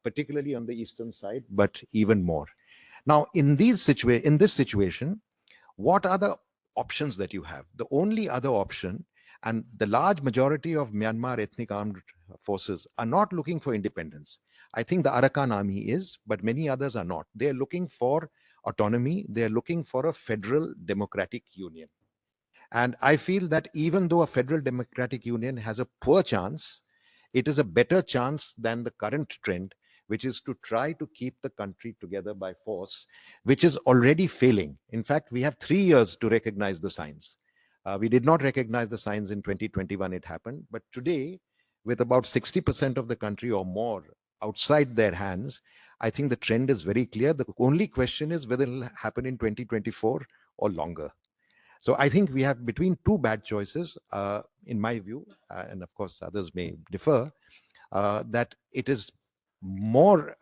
particularly on the eastern side, but even more. Now, in this situation, what are the options that you have? The only other option, and the large majority of Myanmar ethnic armed forces are not looking for independence. I think the Arakan army is, but many others are not. They are looking for autonomy. They are looking for a federal democratic union. And I feel that even though a federal democratic union has a poor chance, it is a better chance than the current trend, which is to try to keep the country together by force, which is already failing. In fact, we have 3 years to recognize the signs. We did not recognize the signs in 2021, it happened. But today, with about 60% of the country or more outside their hands, I think the trend is very clear. The only question is whether it will happen in 2024 or longer. So I think we have between two bad choices, in my view, and of course others may differ, that it is more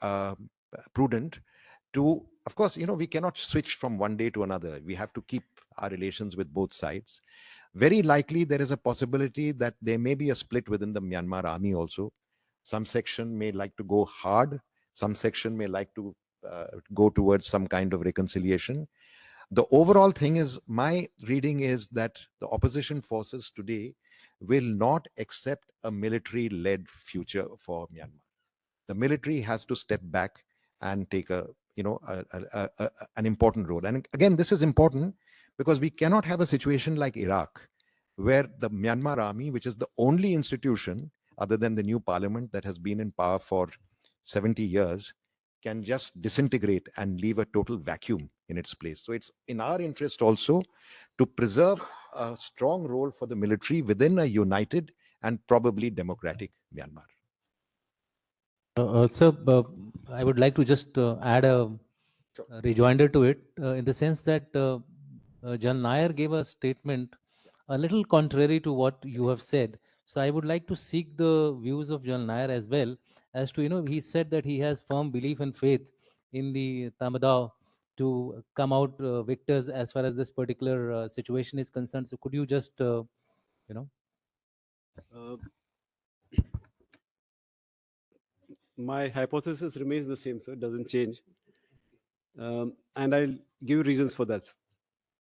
prudent to, of course, you know, we cannot switch from one day to another. We have to keep our relations with both sides. Very likely there is a possibility that there may be a split within the Myanmar army also. Some section may like to go hard. Some section may like to go towards some kind of reconciliation. The overall thing is, my reading is that the opposition forces today will not accept a military led future for Myanmar. The military has to step back and take a, you know, an important role. And again, this is important because we cannot have a situation like Iraq where the Myanmar army, which is the only institution other than the new parliament that has been in power for 70 years, can just disintegrate and leave a total vacuum in its place. So it's in our interest also to preserve a strong role for the military within a united and probably democratic Myanmar. Sir, I would like to just add a rejoinder to it, in the sense that Jan Nair gave a statement a little contrary to what you have said. So I would like to seek the views of Jan Nair as well, as to, he said that he has firm belief and faith in the Tamadao to come out victors as far as this particular situation is concerned. So could you just, you know, Uh, my hypothesis remains the same, sir. It doesn't change. And I'll give you reasons for that.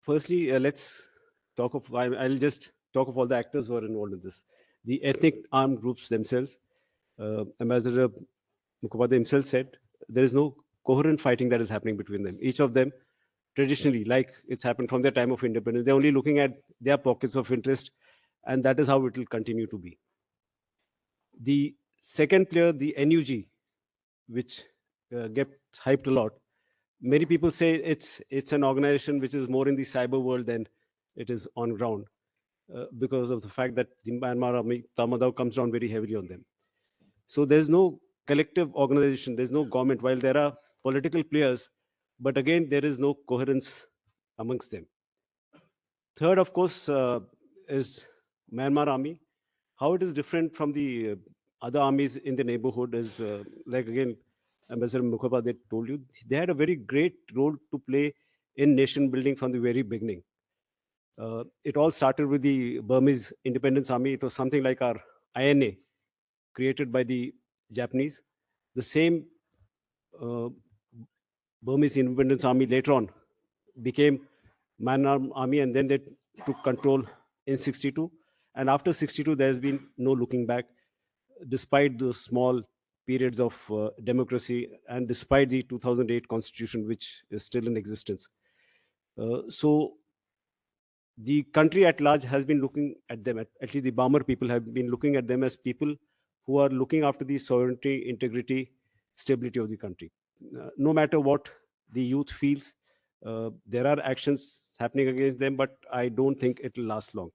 Firstly, let's talk of, I'll just talk of all the actors who are involved in this. The ethnic armed groups themselves, Ambassador Mukhopadhyay himself said, there is no coherent fighting that is happening between them. Each of them, traditionally, like it's happened from their time of independence, they're only looking at their pockets of interest, and that is how it will continue to be. The second player, the NUG, which gets hyped a lot, many people say it's an organization which is more in the cyber world than it is on ground, because of the fact that the Myanmar army Tamadao comes down very heavily on them. So there's no collective organization, there's no government. While there are political players, but again there is no coherence amongst them. Third, of course, is Myanmar army. How it is different from the other armies in the neighborhood is, like again, Ambassador Mukhopadhyay told you, they had a very great role to play in nation building from the very beginning. It all started with the Burmese Independence Army. It was something like our INA, created by the Japanese. The same uh, Burmese Independence Army later on became Myanmar Army, and then they took control in 62. And after 62, there's been no looking back, despite the small periods of democracy and despite the 2008 constitution, which is still in existence. So the country at large has been looking at them, at least the Bamar people have been looking at them as people who are looking after the sovereignty, integrity, stability of the country. No matter what the youth feels, there are actions happening against them, but I don't think it will last long.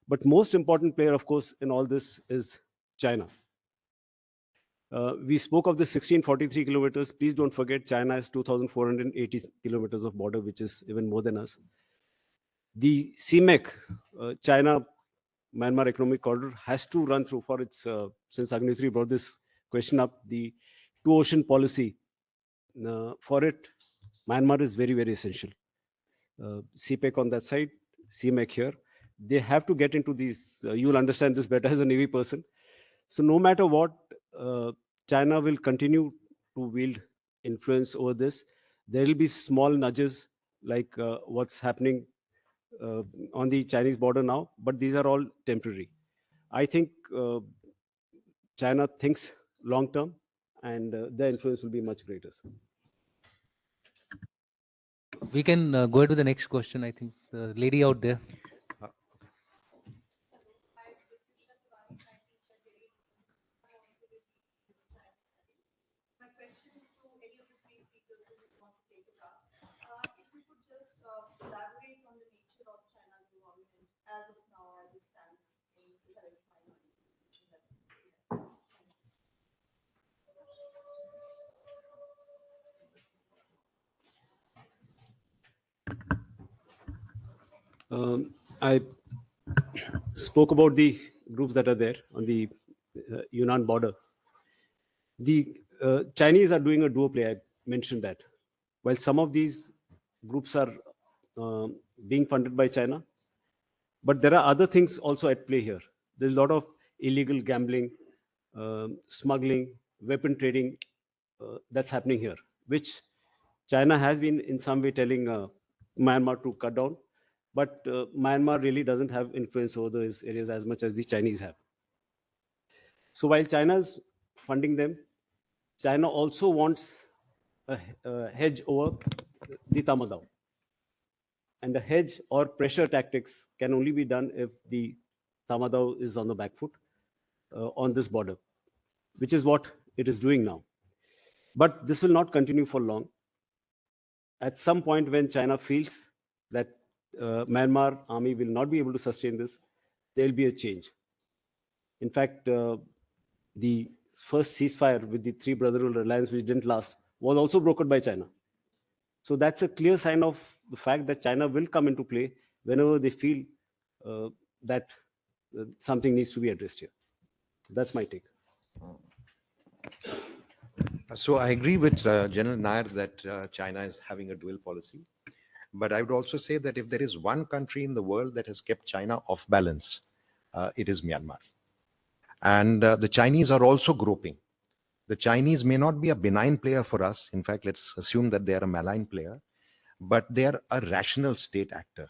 But most important player, of course, in all this is China. We spoke of the 1643 kilometers. Please don't forget, China has 2,480 kilometers of border, which is even more than us. The CMEC, China Myanmar Economic Corridor, has to run through for its, since Agnitri brought this question up, the two ocean policy. For it, Myanmar is very, very essential. CPEC on that side, CMEC here. They have to get into these. You'll understand this better as a Navy person. So no matter what, China will continue to wield influence over this. There will be small nudges like what's happening on the Chinese border now, but these are all temporary. I think China thinks long term, and their influence will be much greater. we can go ahead with the next question. I think the lady out there. I spoke about the groups that are there on the Yunnan border. The Chinese are doing a duo play. I mentioned that. While some of these groups are being funded by China, but there are other things also at play here. There's a lot of illegal gambling, smuggling, weapon trading that's happening here, which China has been in some way telling Myanmar to cut down. But Myanmar really doesn't have influence over those areas as much as the Chinese have. So while China's funding them, China also wants a hedge over the Tamadao. And the hedge or pressure tactics can only be done if the Tamadao is on the back foot on this border, which is what it is doing now. But this will not continue for long. At some point, when China feels that Myanmar army will not be able to sustain this, there will be a change. In fact, the first ceasefire with the Three Brotherhood Alliance, which didn't last, was also brokered by China. So that's a clear sign of the fact that China will come into play whenever they feel that something needs to be addressed here. That's my take. So I agree with General Nair that China is having a dual policy. But I would also say that if there is one country in the world that has kept China off balance, it is Myanmar. And the Chinese are also groping. The Chinese may not be a benign player for us. In fact, let's assume that they are a malign player, but they are a rational state actor.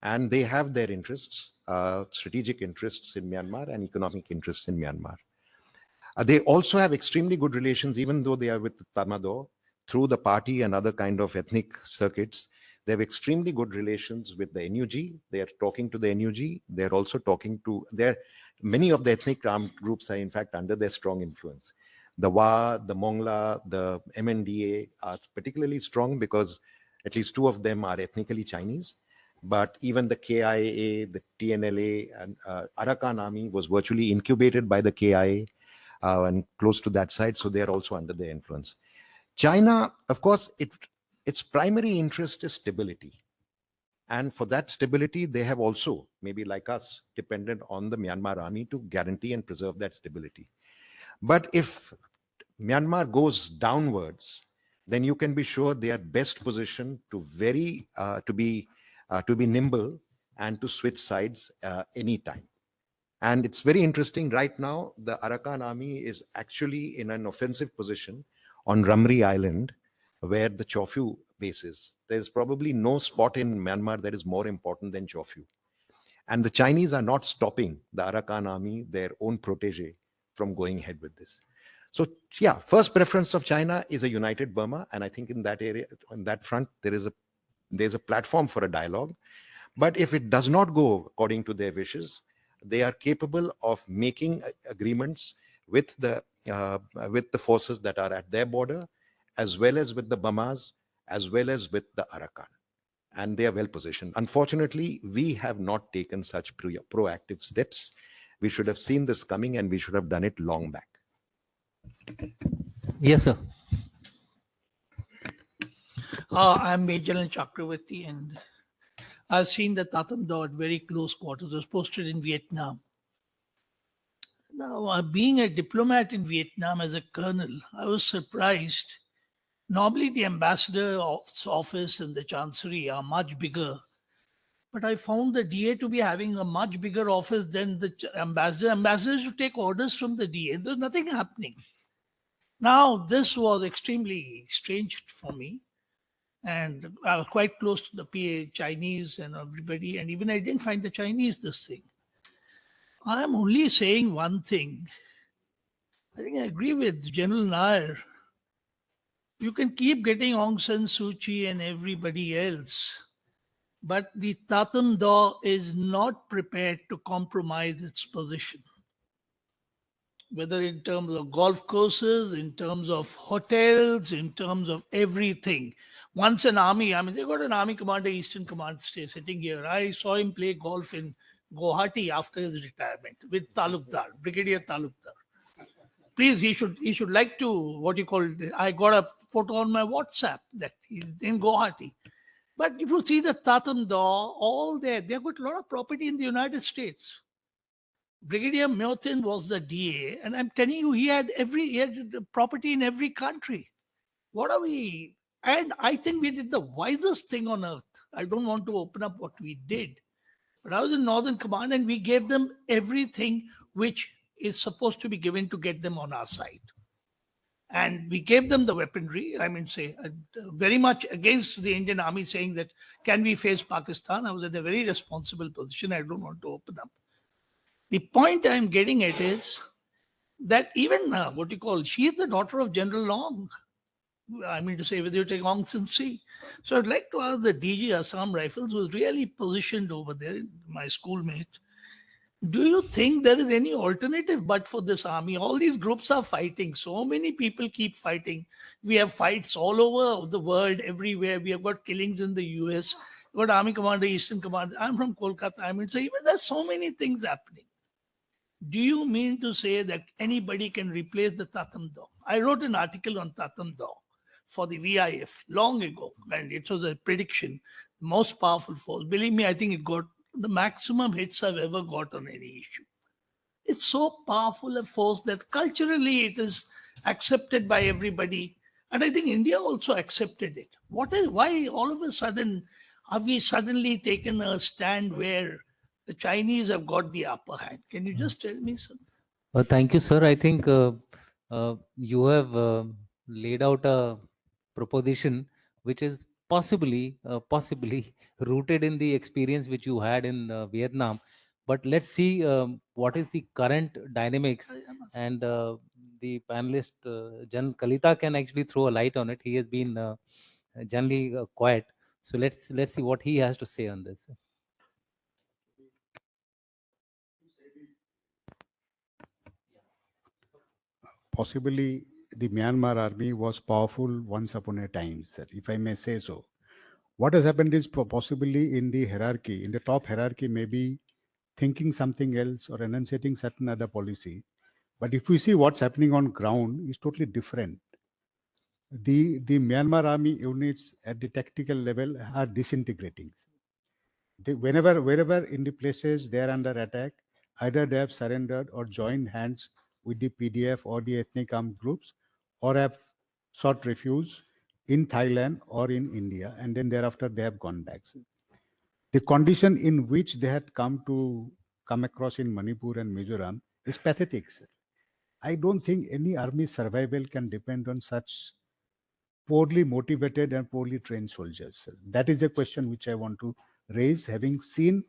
And they have their interests, strategic interests in Myanmar and economic interests in Myanmar. They also have extremely good relations, even though they are with the Tamado, through the party and other kind of ethnic circuits. They have extremely good relations with the NUG. They are talking to the NUG. They're also talking to many of the ethnic armed groups are in fact under their strong influence. The Wa, the Mongla, the MNDA are particularly strong because at least two of them are ethnically Chinese. But even the KIA, the TNLA, and Arakan Army was virtually incubated by the KIA. And close to that side, so they are also under their influence. China, of course, its primary interest is stability. And for that stability, they have also, maybe like us, depended on the Myanmar army to guarantee and preserve that stability. But if Myanmar goes downwards, then you can be sure they are best positioned to be nimble and to switch sides anytime. And it's very interesting right now, the Arakan army is actually in an offensive position on Ramri Island, where the Chofu base is. There's probably no spot in Myanmar that is more important than Chofu. And the Chinese are not stopping the Arakan army, their own protege, from going ahead with this. So yeah, first preference of China is a united Burma. And I think in that area, on that front, there's a platform for a dialogue. But if it does not go according to their wishes, they are capable of making agreements with the forces that are at their border, as well as with the Bamas, as well as with the Arakan. And they are well positioned. Unfortunately, we have not taken such proactive steps. We should have seen this coming and we should have done it long back. Yes, sir. I'm Major Chakravarti, and I've seen the Tatham Daw at very close quarters. It was posted in Vietnam. Now, being a diplomat in Vietnam as a colonel, I was surprised. Normally, the ambassador's office and the chancery are much bigger, but I found the DA to be having a much bigger office than the ambassador. Ambassadors should take orders from the DA. There's nothing happening. Now, this was extremely strange for me. And I was quite close to the PA, Chinese and everybody, and even I didn't find the Chinese this thing. I am only saying one thing. I think I agree with General Nair. You can keep getting Aung San Suu Kyi and everybody else, but the Tatham Daw is not prepared to compromise its position, whether in terms of golf courses, in terms of hotels, in terms of everything. Once an army, I mean, they got an army commander, Eastern Command sitting here. I saw him play golf in Guwahati after his retirement with Talukdar, Brigadier Talukdar. Please, he should like to, what you call, I got a photo on my WhatsApp that he's in Guwahati. But if you see the Tatham Daw, all there, they've got a lot of property in the United States. Brigadier Myotin was the DA, and I'm telling you, he had property in every country. What are we? And I think we did the wisest thing on earth. I don't want to open up what we did, but I was in Northern Command, and we gave them everything which is supposed to be given to get them on our side. And we gave them the weaponry. I mean, very much against the Indian Army saying that, can we face Pakistan? I was in a very responsible position. I don't want to open up. The point I'm getting at is that even she is the daughter of General Long. I mean to say, whether you take Aung San Suu Kyi. So I'd like to ask the DG Assam Rifles, who is really positioned over there, my schoolmate, do you think there is any alternative but for this army? All these groups are fighting. So many people keep fighting. We have fights all over the world, everywhere. We have got killings in the US. We've got Army Commander, Eastern Command. I'm from Kolkata. I mean, so even there's so many things happening. Do you mean to say that anybody can replace the Tatham Daw? I wrote an article on Tatham Daw. for the VIF long ago, and it was a prediction, most powerful force. Believe me, I think it got the maximum hits I've ever got on any issue. It's so powerful a force that culturally it is accepted by everybody. And I think India also accepted it. Why all of a sudden have we suddenly taken a stand where the Chinese have got the upper hand? Can you just tell me, sir? Thank you, sir. I think you have laid out a proposition which is possibly rooted in the experience which you had in Vietnam. But let's see what is the current dynamics, and the panelist Jan Kalita can actually throw a light on it. He has been generally quiet, so let's see what he has to say on this. Possibly the Myanmar army was powerful once upon a time, sir, if I may say so. What has happened is possibly in the hierarchy, in the top hierarchy, maybe thinking something else or enunciating certain other policy. But if we see what's happening on ground, it's totally different. The Myanmar army units at the tactical level are disintegrating. Wherever in the places they are under attack, either they have surrendered or joined hands with the PDF or the ethnic armed groups, or have sought refuge in Thailand or in India, and then thereafter they have gone back. The condition in which they had come across in Manipur and Mizoram is pathetic, sir. I don't think any army survival can depend on such poorly motivated and poorly trained soldiers. That is a question which I want to raise, having seen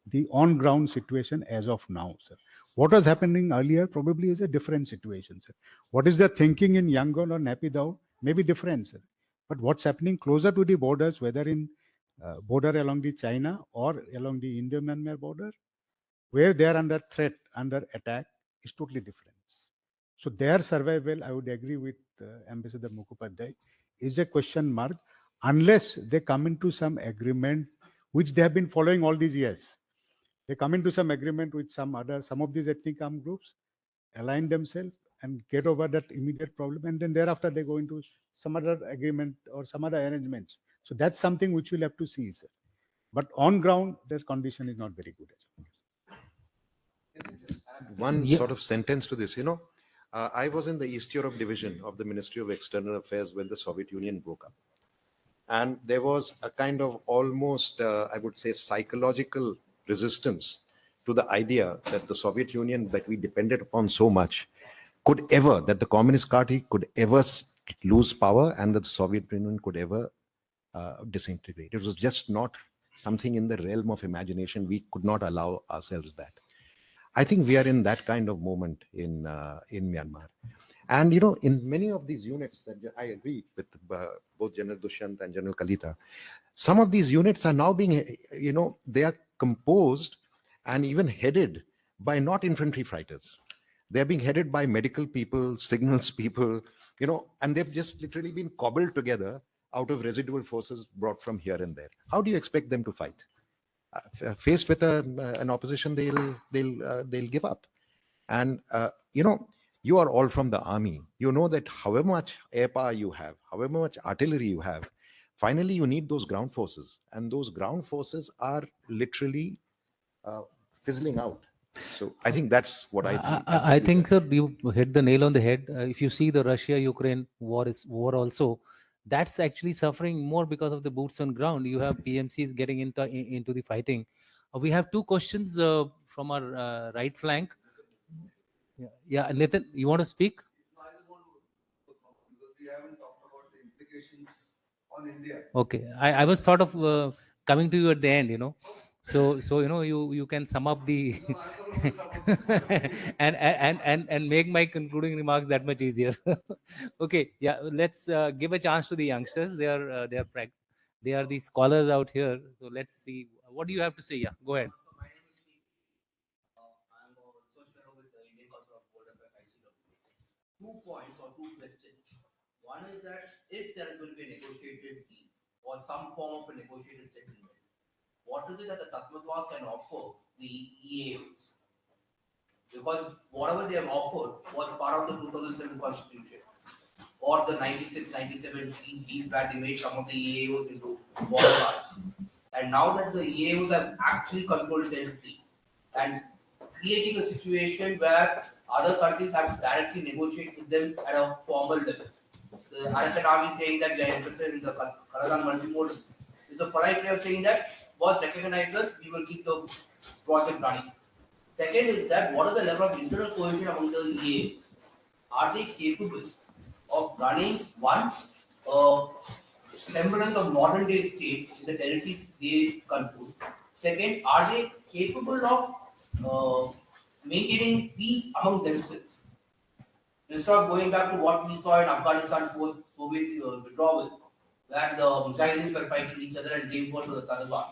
the on-ground situation as of now, sir. What was happening earlier probably is a different situation, sir. What is the thinking in Yangon or Naypyidaw may be different, sir. But what's happening closer to the borders, whether in border along the China or along the Indo-Myanmar border, where they are under threat, under attack, is totally different. So their survival, I would agree with Ambassador Mukhopadhyay, is a question mark unless they come into some agreement, which they have been following all these years. They come into some agreement with some of these ethnic armed groups, align themselves and get over that immediate problem, and then thereafter they go into some other agreement or some other arrangements. So that's something which we'll have to see, sir. But on ground, their condition is not very good. One Yeah. sort of sentence to this, I was in the East Europe division of the Ministry of External Affairs when the Soviet Union broke up. And there was a kind of almost, I would say, psychological resistance to the idea that the Soviet Union that we depended upon so much that the Communist Party could ever lose power and that the Soviet Union could ever disintegrate. It was just not something in the realm of imagination. We could not allow ourselves that. I think we are in that kind of moment in Myanmar. And, in many of these units that I agree with both General Dushyant and General Kalita, some of these units are now being, they are composed and even headed by not infantry fighters. They're being headed by medical people, signals people, and they've just literally been cobbled together out of residual forces brought from here and there. How do you expect them to fight? Faced with an opposition, they'll give up. And you are all from the army. You know that however much air power you have, however much artillery you have, finally you need those ground forces, and those ground forces are literally fizzling out. So I think that's what I think. I think, sir, you hit the nail on the head. If you see the Russia-Ukraine war also, that's actually suffering more because of the boots on ground. You have PMCs getting into the fighting. We have two questions from our right flank. Yeah, Nitin, you want to speak? I just want to because we haven't talked about the implications on India. Okay, I was thought of coming to you at the end. So you can sum up the No, I'm going to sum up. and make my concluding remarks that much easier. Okay, yeah, let's give a chance to the youngsters. They are the scholars out here. So let's see, what do you have to say? Yeah, go ahead. So my name is Steve. I'm a research fellow with the Indian Council of World Affairs ICW. 2 points or 2 questions. One is that if there is going to be a negotiated deal or some form of a negotiated settlement, what is it that the Tatmadaw can offer the EAOs? Because whatever they have offered was part of the 2007 constitution. or the 96, 97 peace deals where they made some of the EAOs into bodyguards. And now that the EAOs have actually controlled territory and creating a situation where other countries have to directly negotiate with them at a formal level. The Arakan army saying that they are interested in the Karagan multimodal is a polite way of saying that was recognized us, we will keep the project running. Second is that what is the level of internal cohesion among the EAs? Are they capable of running one semblance of modern day state in the territories they control? Second, are they capable of maintaining peace among themselves? Instead of going back to what we saw in Afghanistan post Soviet withdrawal, where the Mujahideen were fighting each other and gave birth to the Taliban.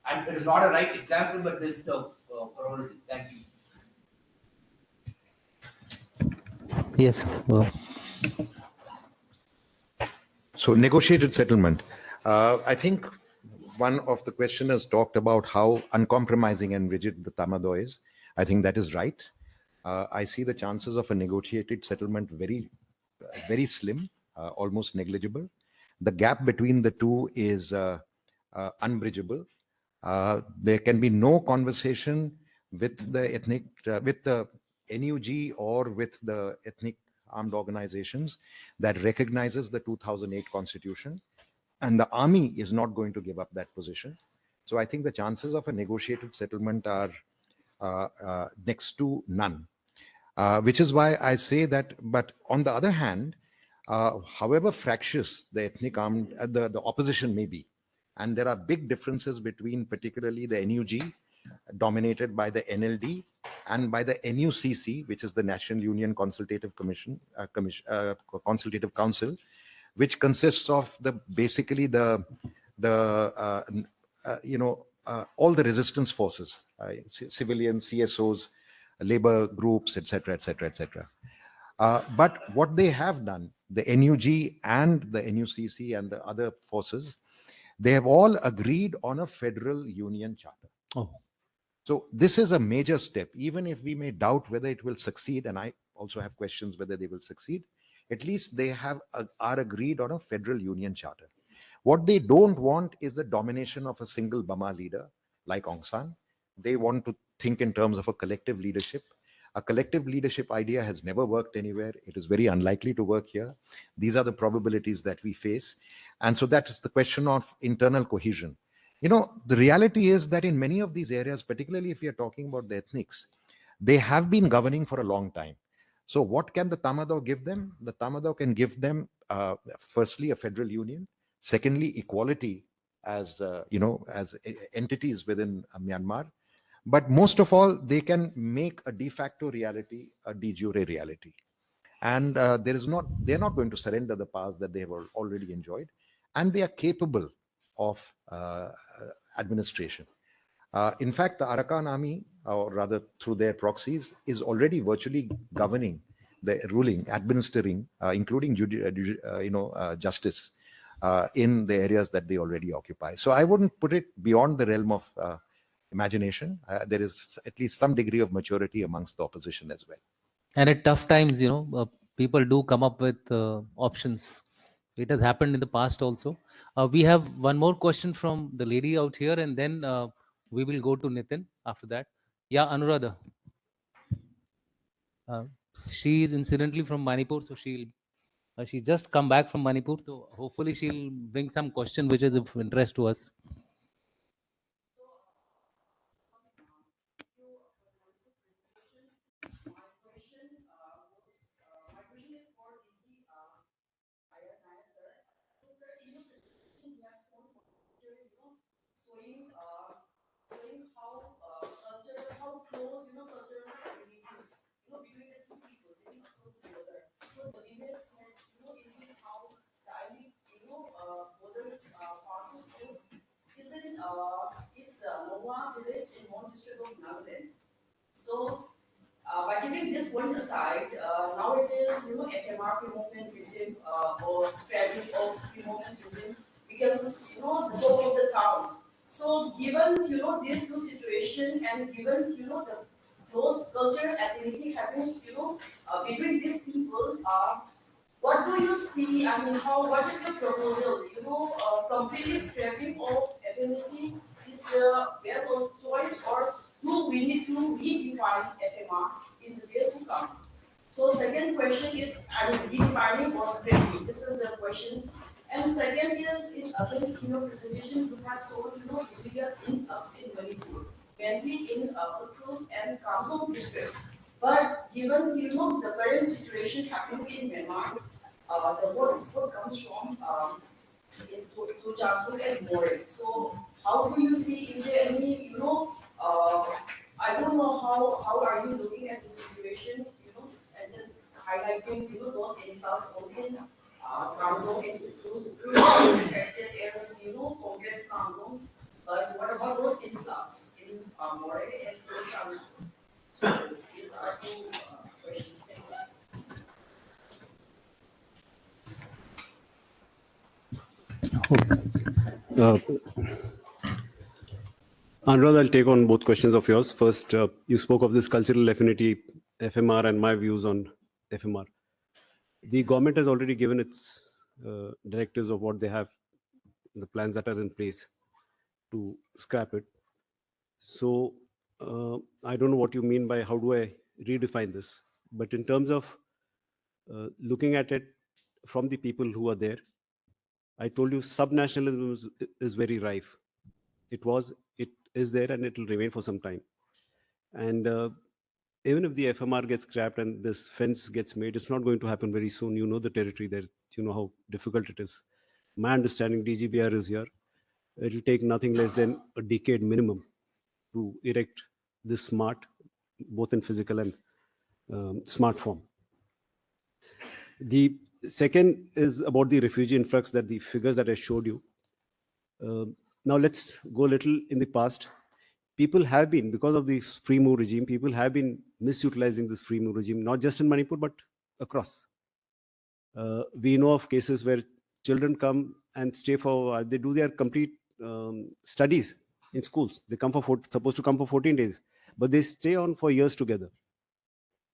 And it is not a right example, but this is the corollary. Thank you. Yes. So negotiated settlement. I think one of the questioners talked about how uncompromising and rigid the Tamado is. I think that is right. I see the chances of a negotiated settlement very slim, almost negligible. The gap between the two is unbridgeable. There can be no conversation with the NUG or with the ethnic armed organizations that recognizes the 2008 constitution, and the army is not going to give up that position. So I think the chances of a negotiated settlement are next to none, which is why I say that. But on the other hand, however fractious the ethnic armed, the opposition may be, and there are big differences between particularly the NUG, dominated by the NLD, and by the NUCC, which is the National Union Consultative Consultative Council, which consists of basically all the resistance forces, civilian CSOs, labor groups, etc., etc., etc. But what they have done, the NUG and the NUCC and the other forces, they have all agreed on a federal union charter. Oh. So this is a major step, even if we may doubt whether it will succeed, and I also have questions whether they will succeed. At least they are agreed on a federal union charter. What they don't want is the domination of a single Bama leader like Aung San. They want to think in terms of a collective leadership. A collective leadership idea has never worked anywhere. It is very unlikely to work here. These are the probabilities that we face. And so that is the question of internal cohesion. The reality is that in many of these areas, particularly if we are talking about the ethnics, they have been governing for a long time. So what can the Tamadaw give them? The Tamadaw can give them, firstly, a federal union. Secondly, equality as entities within Myanmar. But most of all, they can make a de facto reality a de jure reality. And they're not going to surrender the powers that they have already enjoyed. And they are capable of administration. In fact, the Arakan army, or rather through their proxies, is already virtually governing, administering, including justice in the areas that they already occupy. So I wouldn't put it beyond the realm of imagination. There is at least some degree of maturity amongst the opposition as well. And at tough times, people do come up with options. It has happened in the past also. We have one more question from the lady out here, and then we will go to Nitin after that. Yeah, Anuradha. She is incidentally from Manipur, so she just come back from Manipur, so hopefully she'll bring some question which is of interest to us. So, by giving this point aside, now it is, FMR Fimonism or strategy of Fimonism becomes, the talk of the town. So, given, these two situations and given, the close culture affinity having, between these people, What do you see? I mean, what is the proposal? Completely scrapping of FMEC is the best choice, or do we need to redefine FMR in the days to come? So second question is, I mean, redefining or scrapping. This is the question. And second is, in your presentation, you have shown, illegal influx in Manipur, mainly in Utrum and Kamsong district. But given, the current situation happening in Myanmar, the hotspot comes from to Chandpur and More. So how do you see? Is there any, I don't know how are you looking at the situation, and then highlighting, those influx only in Kamsong and through affected as, compared to Kamsong. But what about those influx in More and through Chandpur? So these are two questions. Thank you. Uh, Anurag, I'll take on both questions of yours. First, you spoke of this cultural affinity, FMR, and my views on FMR. The government has already given its directives of what they have, the plans that are in place to scrap it. So I don't know what you mean by how do I redefine this. But in terms of looking at it from the people who are there, I told you subnationalism is very rife. It is there, and it will remain for some time. And even if the FMR gets scrapped and this fence gets made, it's not going to happen very soon. You know the territory there, you know how difficult it is. My understanding, DGBR is here. It will take nothing less than a decade minimum to erect this smart, both in physical and smart form. The second is about the refugee influx, that the figures that I showed you. Now let's go a little in the past. People have been, because of this free move regime, people have been misutilizing this free move regime, not just in Manipur, but across. We know of cases where children come and stay for, they do their complete studies in schools. They come for, supposed to come for 14 days, but they stay on for years together.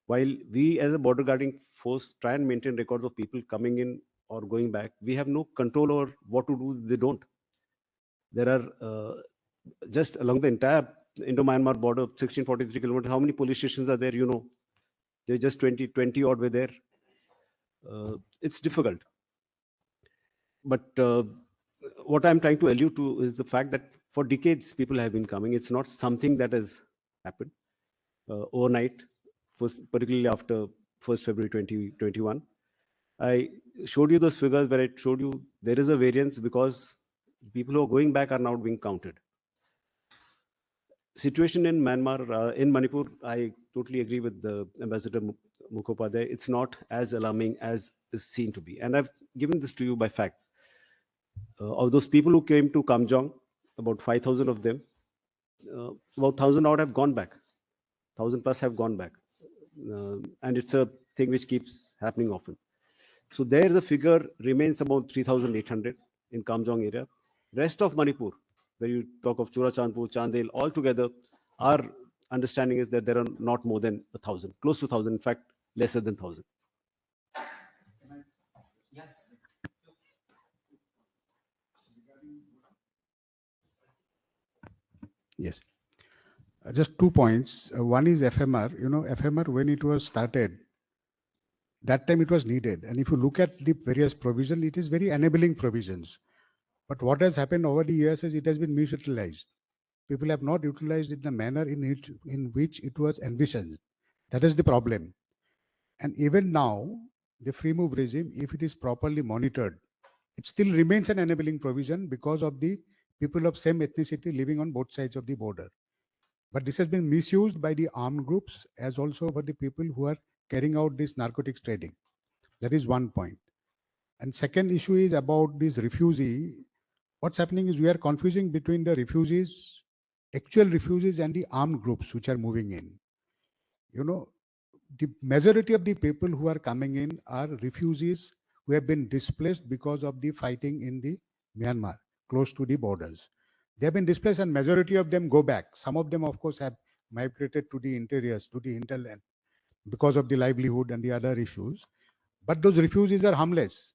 While we as a border guarding force try and maintain records of people coming in or going back, we have no control over what to do. They don't. There are just along the entire Indo-Myanmar border, 1643 kilometers, how many police stations are there? You know, there's just 20 odd way there. It's difficult. But what I'm trying to allude to is the fact that for decades people have been coming. It's not something that has happened overnight, particularly after 1st February 2021. I showed you those figures where I showed you there is a variance because people who are going back are now being counted. Situation in Myanmar, in Manipur, I totally agree with the Ambassador Mukhopadhyay. It's not as alarming as is seen to be. And I've given this to you by fact. Of those people who came to Kamjong, about 5,000 of them, about 1,000 odd have gone back. 1,000 plus have gone back. And it's a thing which keeps happening often. So there the figure remains about 3,800 in Kamjong area. Rest of Manipur, where you talk of Churachandpur, Chandel, all together, our understanding is that there are not more than 1,000, close to 1,000, in fact, lesser than 1,000. Yes. Just 2 points. One is FMR. FMR, when it was started, that time it was needed. And if you look at the various provisions, it is very enabling provisions. But what has happened over the years is it has been misutilized. People have not utilized it in the manner in which it was envisioned. That is the problem. And even now, the free move regime, if it is properly monitored, it still remains an enabling provision because of the people of same ethnicity living on both sides of the border. But this has been misused by the armed groups as also for the people who are carrying out this narcotics trading. That is one point. And second issue is about this refugee. What's happening is we are confusing between the refugees, actual refugees, and the armed groups which are moving in. The majority of the people who are coming in are refugees who have been displaced because of the fighting in the Myanmar, close to the borders. They have been displaced and majority of them go back. Some of them, of course, have migrated to the interiors, to the hinterland, because of the livelihood and the other issues. But those refugees are harmless.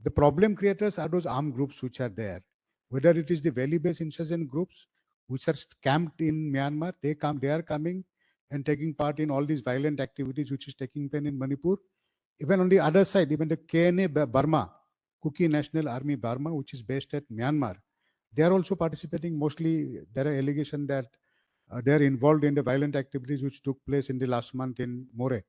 The problem creators are those armed groups which are there. Whether it is the valley-based insurgent groups which are camped in Myanmar, they are coming and taking part in all these violent activities which is taking place in Manipur. Even on the other side, even the KNA Burma, Kuki National Army Burma, which is based at Myanmar, they are also participating. Mostly, there are allegations that they are involved in the violent activities which took place in the last month in More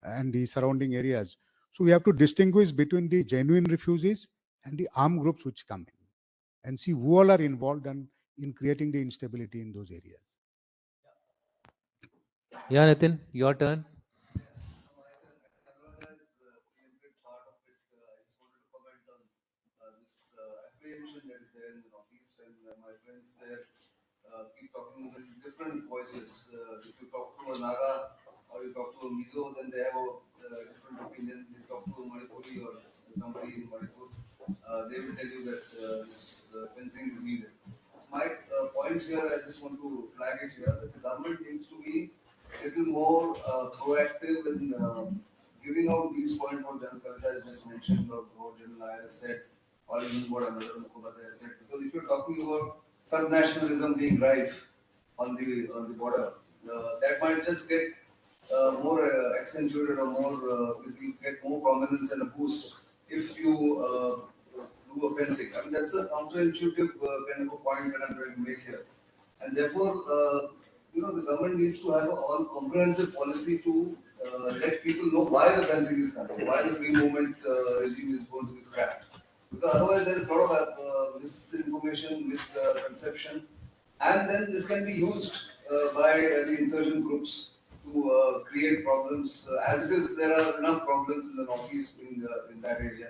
and the surrounding areas. So we have to distinguish between the genuine refugees and the armed groups which come in and see who all are involved in creating the instability in those areas. Yeah, Nitin, your turn. Apprehension that is there in the Northeast, and my friends there keep talking with different voices. If you talk to a Naga or you talk to a Mizo, then they have a different opinion. You talk to a Manipuri or somebody in Manipur, they will tell you that this fencing is needed. My point here, I just want to flag it here, that the government needs to be a little more proactive in giving out these points what General Kalita just mentioned or what General Nair said, or even what another Mukhopadhyay said. Because if you're talking about sub-nationalism being rife on the border, that might just get more accentuated or more will get more prominence and a boost if you do a fencing. I mean that's a counterintuitive kind of a point that I'm trying to make here, and therefore the government needs to have a all comprehensive policy to let people know why the fencing is coming, why the free movement regime is going to be scrapped. Because otherwise there is a lot of misinformation, misconception, and then this can be used by the insurgent groups to create problems. As it is, there are enough problems in the northeast in that area.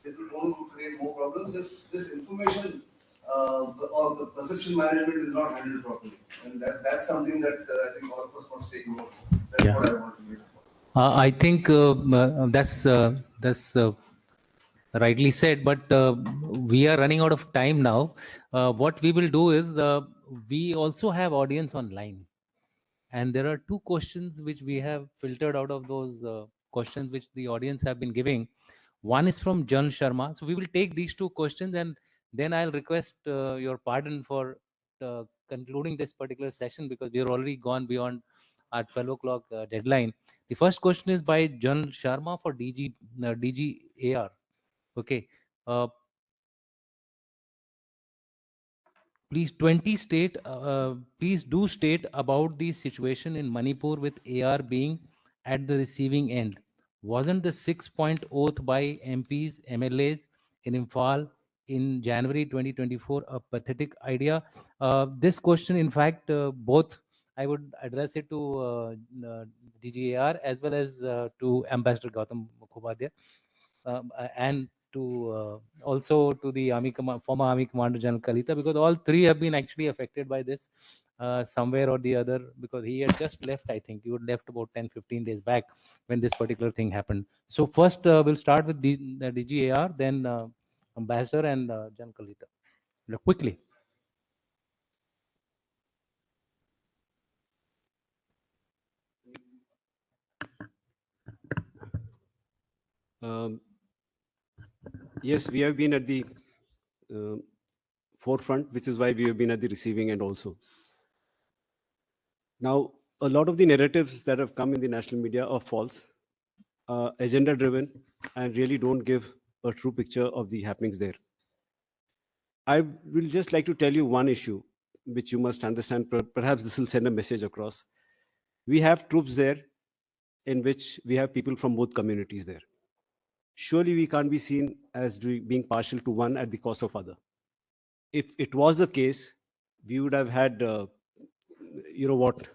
It will only create more problems if this information or the perception management is not handled properly. And that's something that I think all of us must take note. That's what I want to make. I think that's rightly said, but we are running out of time now. What we will do is we also have audience online, and there are two questions which we have filtered out of those questions which the audience have been giving. One is from Jan Sharma. So we will take these two questions, and then I'll request your pardon for concluding this particular session because we are already gone beyond our 12 o'clock deadline. The first question is by Jan Sharma for DGAR. Okay. Please do state about the situation in Manipur with AR being at the receiving end. Wasn't the 6-point oath by MPs, MLAs in Imphal in January 2024 a pathetic idea? This question, in fact, both I would address it to DGAR as well as to Ambassador Gautam Mukhopadhyay and to also to the former Army Commander General Kalita, because all three have been actually affected by this somewhere or the other, because he had just left. I think he had left about 10-15 days back when this particular thing happened. So first we'll start with the DGAR, then Ambassador and General Kalita. Quickly. Yes, we have been at the forefront, which is why we have been at the receiving end also. Now, a lot of the narratives that have come in the national media are false, agenda driven, and really don't give a true picture of the happenings there. I will just like to tell you one issue which you must understand. Perhaps this will send a message across. We have troops there in which we have people from both communities there. Surely we can't be seen as being partial to one at the cost of other. If it was the case, we would have had, you know what,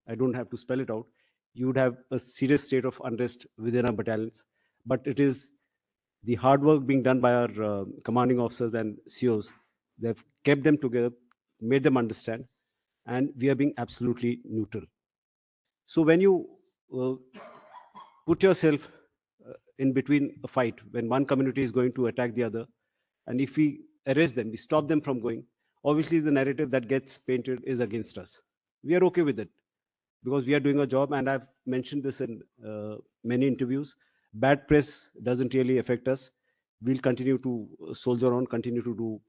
I don't have to spell it out. You would have a serious state of unrest within our battalions. But it is the hard work being done by our commanding officers and COs. They've kept them together, made them understand, and we are being absolutely neutral. So when you put yourself in between a fight, when one community is going to attack the other, and if we arrest them, we stop them from going, obviously the narrative that gets painted is against us. We are okay with it because we are doing our job, and I've mentioned this in many interviews. Bad press doesn't really affect us. We'll continue to soldier on, continue to do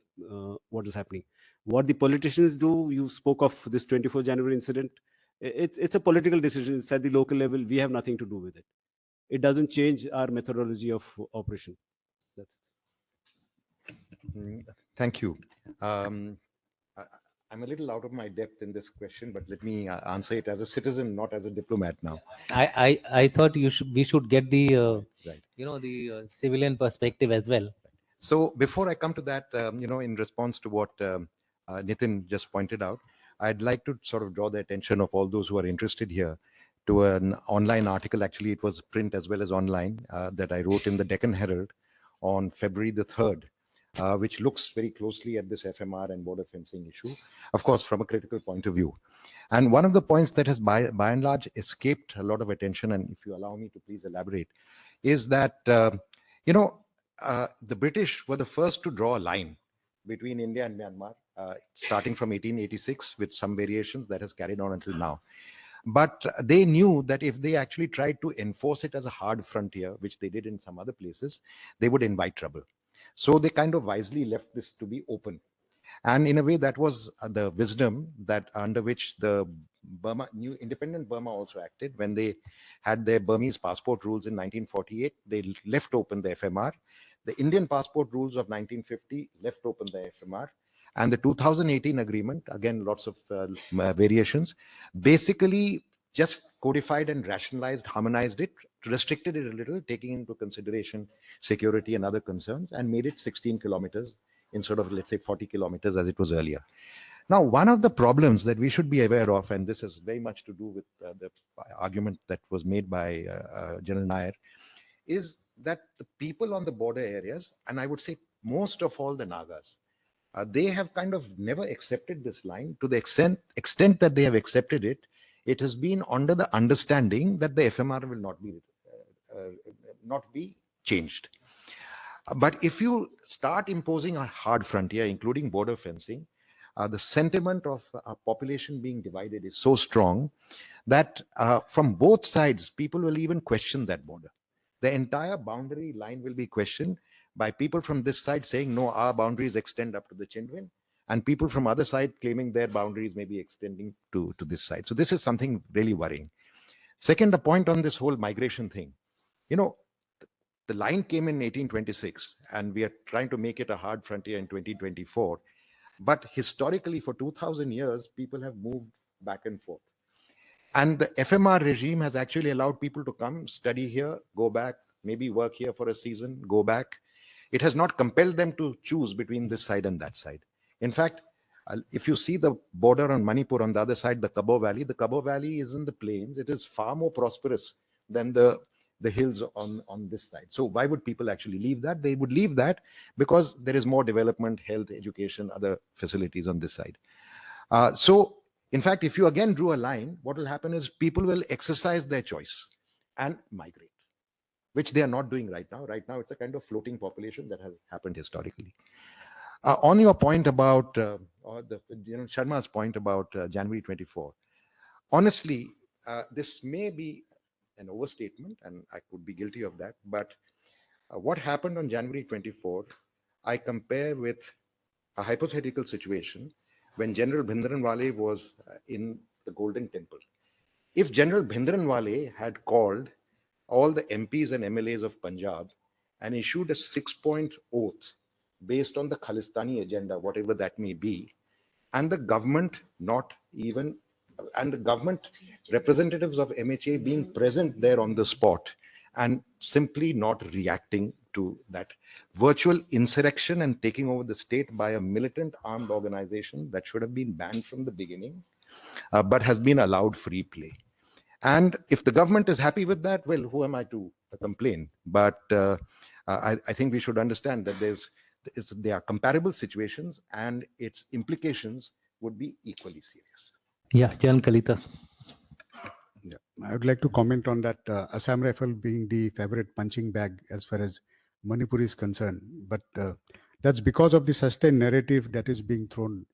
what is happening. What the politicians do, you spoke of this 24 January incident. It's a political decision. It's at the local level. We have nothing to do with it. It doesn't change our methodology of operation. That's it. Thank you. I- I'm a little out of my depth in this question, but let me answer it as a citizen, not as a diplomat now. I thought we should get the Right. the civilian perspective as well. So before I come to that, in response to what Nitin just pointed out, I'd like to sort of draw the attention of all those who are interested here to an online article. Actually, it was print as well as online that I wrote in the Deccan Herald on February the 3rd, which looks very closely at this FMR and border fencing issue, of course, from a critical point of view. And one of the points that has by and large escaped a lot of attention, and if you allow me to please elaborate, is that, the British were the first to draw a line between India and Myanmar, starting from 1886 with some variations that has carried on until now. But they knew that if they actually tried to enforce it as a hard frontier, which they did in some other places, they would invite trouble. So they kind of wisely left this to be open. And in a way, that was the wisdom that under which the new independent Burma also acted when they had their Burmese passport rules in 1948. They left open the FMR. The Indian passport rules of 1950 left open the FMR. And the 2018 agreement, again, lots of variations, basically just codified and rationalized, harmonized it, restricted it a little, taking into consideration security and other concerns, and made it 16 kilometers instead of, let's say, 40 kilometers as it was earlier. Now, one of the problems that we should be aware of, and this is very much to do with the argument that was made by General Nair, is that the people on the border areas, and I would say most of all the Nagas, they have kind of never accepted this line. To the extent that they have accepted it, it has been under the understanding that the FMR will not be changed. But if you start imposing a hard frontier, including border fencing, the sentiment of a population being divided is so strong that from both sides, people will even question that border. The entire boundary line will be questioned by people from this side saying, no, our boundaries extend up to the Chindwin, and people from other side claiming their boundaries may be extending to this side. So this is something really worrying. Second, the point on this whole migration thing, the line came in 1826, and we are trying to make it a hard frontier in 2024. But historically, for 2000 years, people have moved back and forth. And the FMR regime has actually allowed people to come, study here, go back, maybe work here for a season, go back. It has not compelled them to choose between this side and that side. In fact, if you see the border on Manipur on the other side, the Kabo Valley is in the plains. It is far more prosperous than the hills on this side. So why would people actually leave that? They would leave that because there is more development, health, education, other facilities on this side. So in fact, if you again drew a line, what will happen is people will exercise their choice and migrate, which they are not doing right now. Right now, it's a kind of floating population that has happened historically. On your point about, Sharma's point about January 24, honestly, this may be an overstatement, and I could be guilty of that, but what happened on January 24, I compare with a hypothetical situation when General Bhindranwale was in the Golden Temple. If General Bhindranwale had called all the MPs and MLAs of Punjab and issued a 6-point oath based on the Khalistani agenda, whatever that may be, and the government not even, and the government representatives of MHA being present there on the spot and simply not reacting to that virtual insurrection and taking over the state by a militant armed organization that should have been banned from the beginning, but has been allowed free play. And if the government is happy with that, well, who am I to complain? But I think we should understand that there are comparable situations and its implications would be equally serious. Yeah, Jan Kalita. Yeah, I would like to comment on that Assam rifle being the favorite punching bag as far as Manipur is concerned. But that's because of the sustained narrative that is being thrown,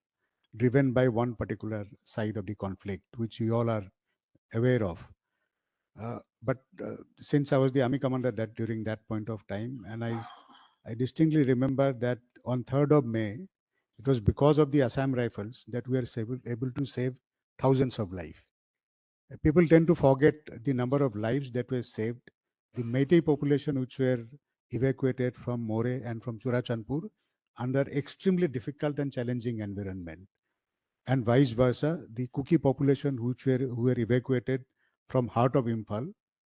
driven by one particular side of the conflict, which we all are aware of. But since I was the army commander during that point of time, and I distinctly remember that on 3rd of May, it was because of the Assam Rifles that we were able to save thousands of lives. People tend to forget the number of lives that were saved. The Meitei population which were evacuated from More and from Churachandpur under extremely difficult and challenging environment. And vice versa, the Kuki population who were evacuated from heart of Imphal,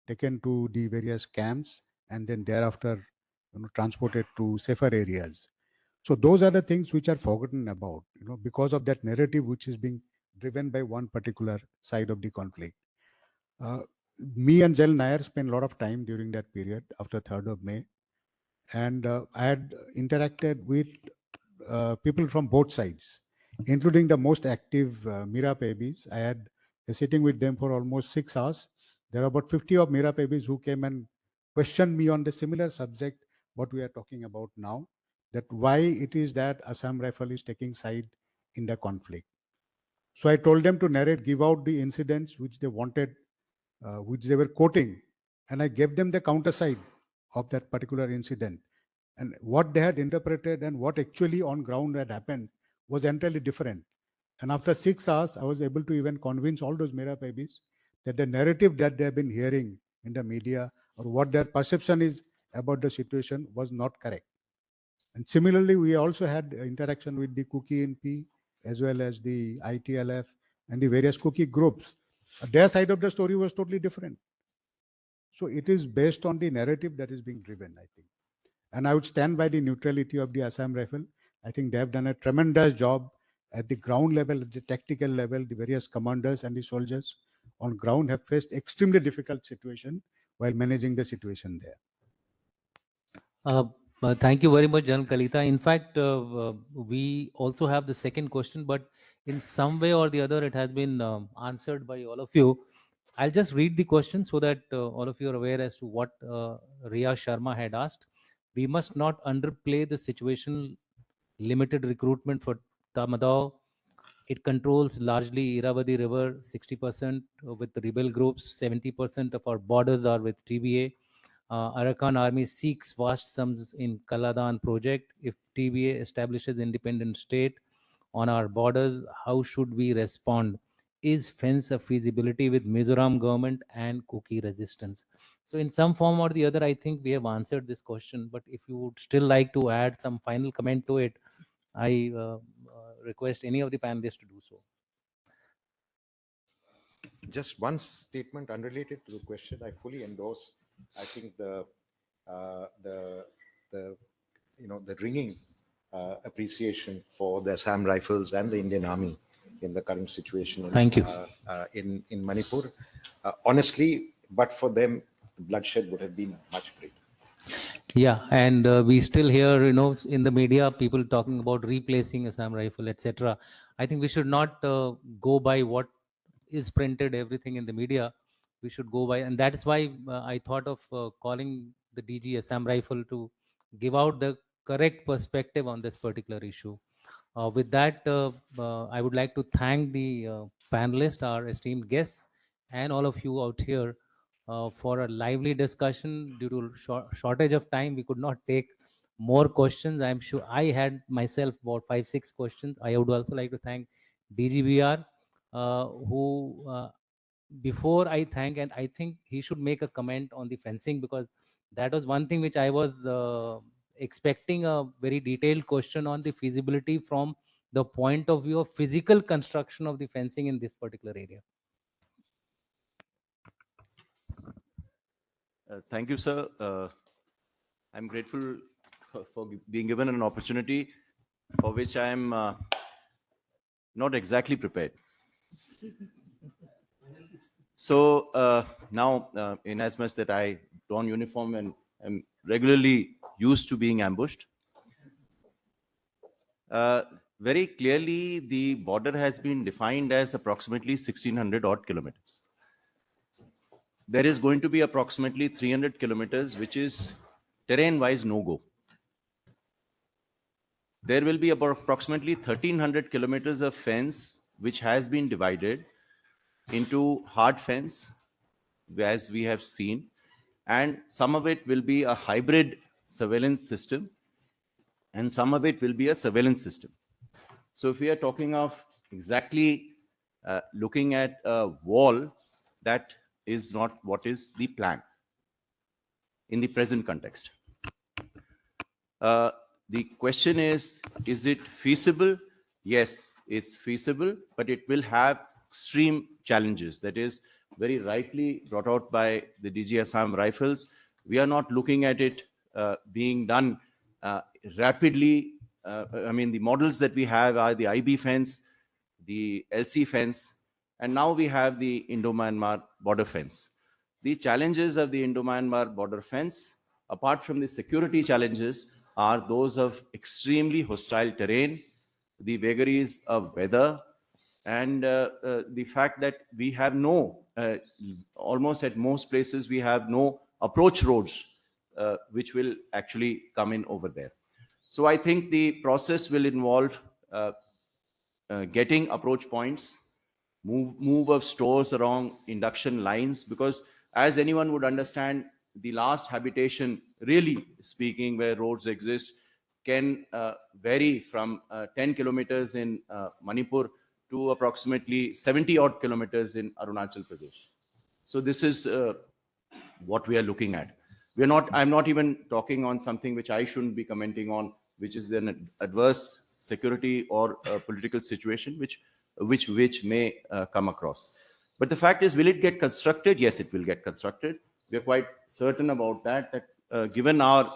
taken to the various camps, and then thereafter transported to safer areas. So those are the things which are forgotten about, because of that narrative which is being driven by one particular side of the conflict. Me and Jal Nair spent a lot of time during that period after 3rd of May, and I had interacted with people from both sides, including the most active Mira babies. I had a sitting with them for almost 6 hours. There are about 50 of Mira babies who came and questioned me on the similar subject, what we are talking about now, that why it is that Assam Rifle is taking side in the conflict. So I told them to narrate, give out the incidents which they wanted, which they were quoting, and I gave them the counter side of that particular incident. And what they had interpreted and what actually on ground had happened was entirely different. And after 6 hours, I was able to even convince all those Mera babies that the narrative that they have been hearing in the media or what their perception is about the situation was not correct. And similarly, we also had interaction with the Kuki NP as well as the ITLF and the various Kuki groups. Their side of the story was totally different. So it is based on the narrative that is being driven, I think. And I would stand by the neutrality of the Assam Rifle. I think they have done a tremendous job at the ground level, at the tactical level. The various commanders and the soldiers on ground have faced extremely difficult situation while managing the situation there. Thank you very much, General Kalita. In fact, we also have the second question, but in some way or the other, it has been answered by all of you. I'll just read the question so that all of you are aware as to what Riya Sharma had asked. We must not underplay the situation. Limited recruitment for Tamadao. It controls largely Irrawaddy River, 60% with the rebel groups, 70% of our borders are with TBA. Arakan Army seeks vast sums in Kaladan project. If TBA establishes independent state on our borders, how should we respond? Is fence a feasibility with Mizoram government and Kuki resistance? So in some form or the other, I think we have answered this question. But if you would still like to add some final comment to it, I request any of the panelists to do so. Just one statement unrelated to the question. I fully endorse. I think the ringing appreciation for the Assam Rifles and the Indian Army in the current situation. Thank you. In Manipur, honestly, but for them, the bloodshed would have been much greater. Yeah, and we still hear, in the media, people talking about replacing Assam Rifle, etc. I think we should not go by what is printed, everything in the media. We should go by, and that is why I thought of calling the DG Assam Rifle to give out the correct perspective on this particular issue. With that, I would like to thank the panelists, our esteemed guests, and all of you out here for a lively discussion. Due to shortage of time, we could not take more questions. I'm sure I had myself about 5-6 questions. I would also like to thank DGBR, who before I thank, and I think he should make a comment on the fencing, because that was one thing which I was expecting a very detailed question on the feasibility from the point of view of physical construction of the fencing in this particular area. Thank you, sir. I'm grateful for being given an opportunity for which I am not exactly prepared. So now, in as much that I don uniform and am regularly used to being ambushed, very clearly the border has been defined as approximately 1600 odd kilometers. There is going to be approximately 300 kilometers, which is terrain-wise no-go. There will be about approximately 1300 kilometers of fence, which has been divided into hard fence as we have seen, and some of it will be a hybrid surveillance system, and some of it will be a surveillance system. So if we are talking of exactly looking at a wall, that is not what is the plan in the present context. The question is it feasible? Yes, it's feasible, but it will have extreme challenges. That is very rightly brought out by the DG Assam Rifles. We are not looking at it being done rapidly. I mean, the models that we have are the IB fence, the LC fence, and now we have the Indo-Myanmar border fence. The challenges of the Indo-Myanmar border fence, apart from the security challenges, are those of extremely hostile terrain, the vagaries of weather, and the fact that we have no, almost at most places, we have no approach roads which will actually come in over there. So I think the process will involve getting approach points, move of stores along induction lines, because as anyone would understand, the last habitation, really speaking, where roads exist, can vary from 10 kilometers in Manipur to approximately 70 odd kilometers in Arunachal Pradesh. So this is what we are looking at. I'm not even talking on something which I shouldn't be commenting on, which is an adverse security or political situation which may come across. But the fact is, will it get constructed? Yes, it will get constructed. We are quite certain about that given our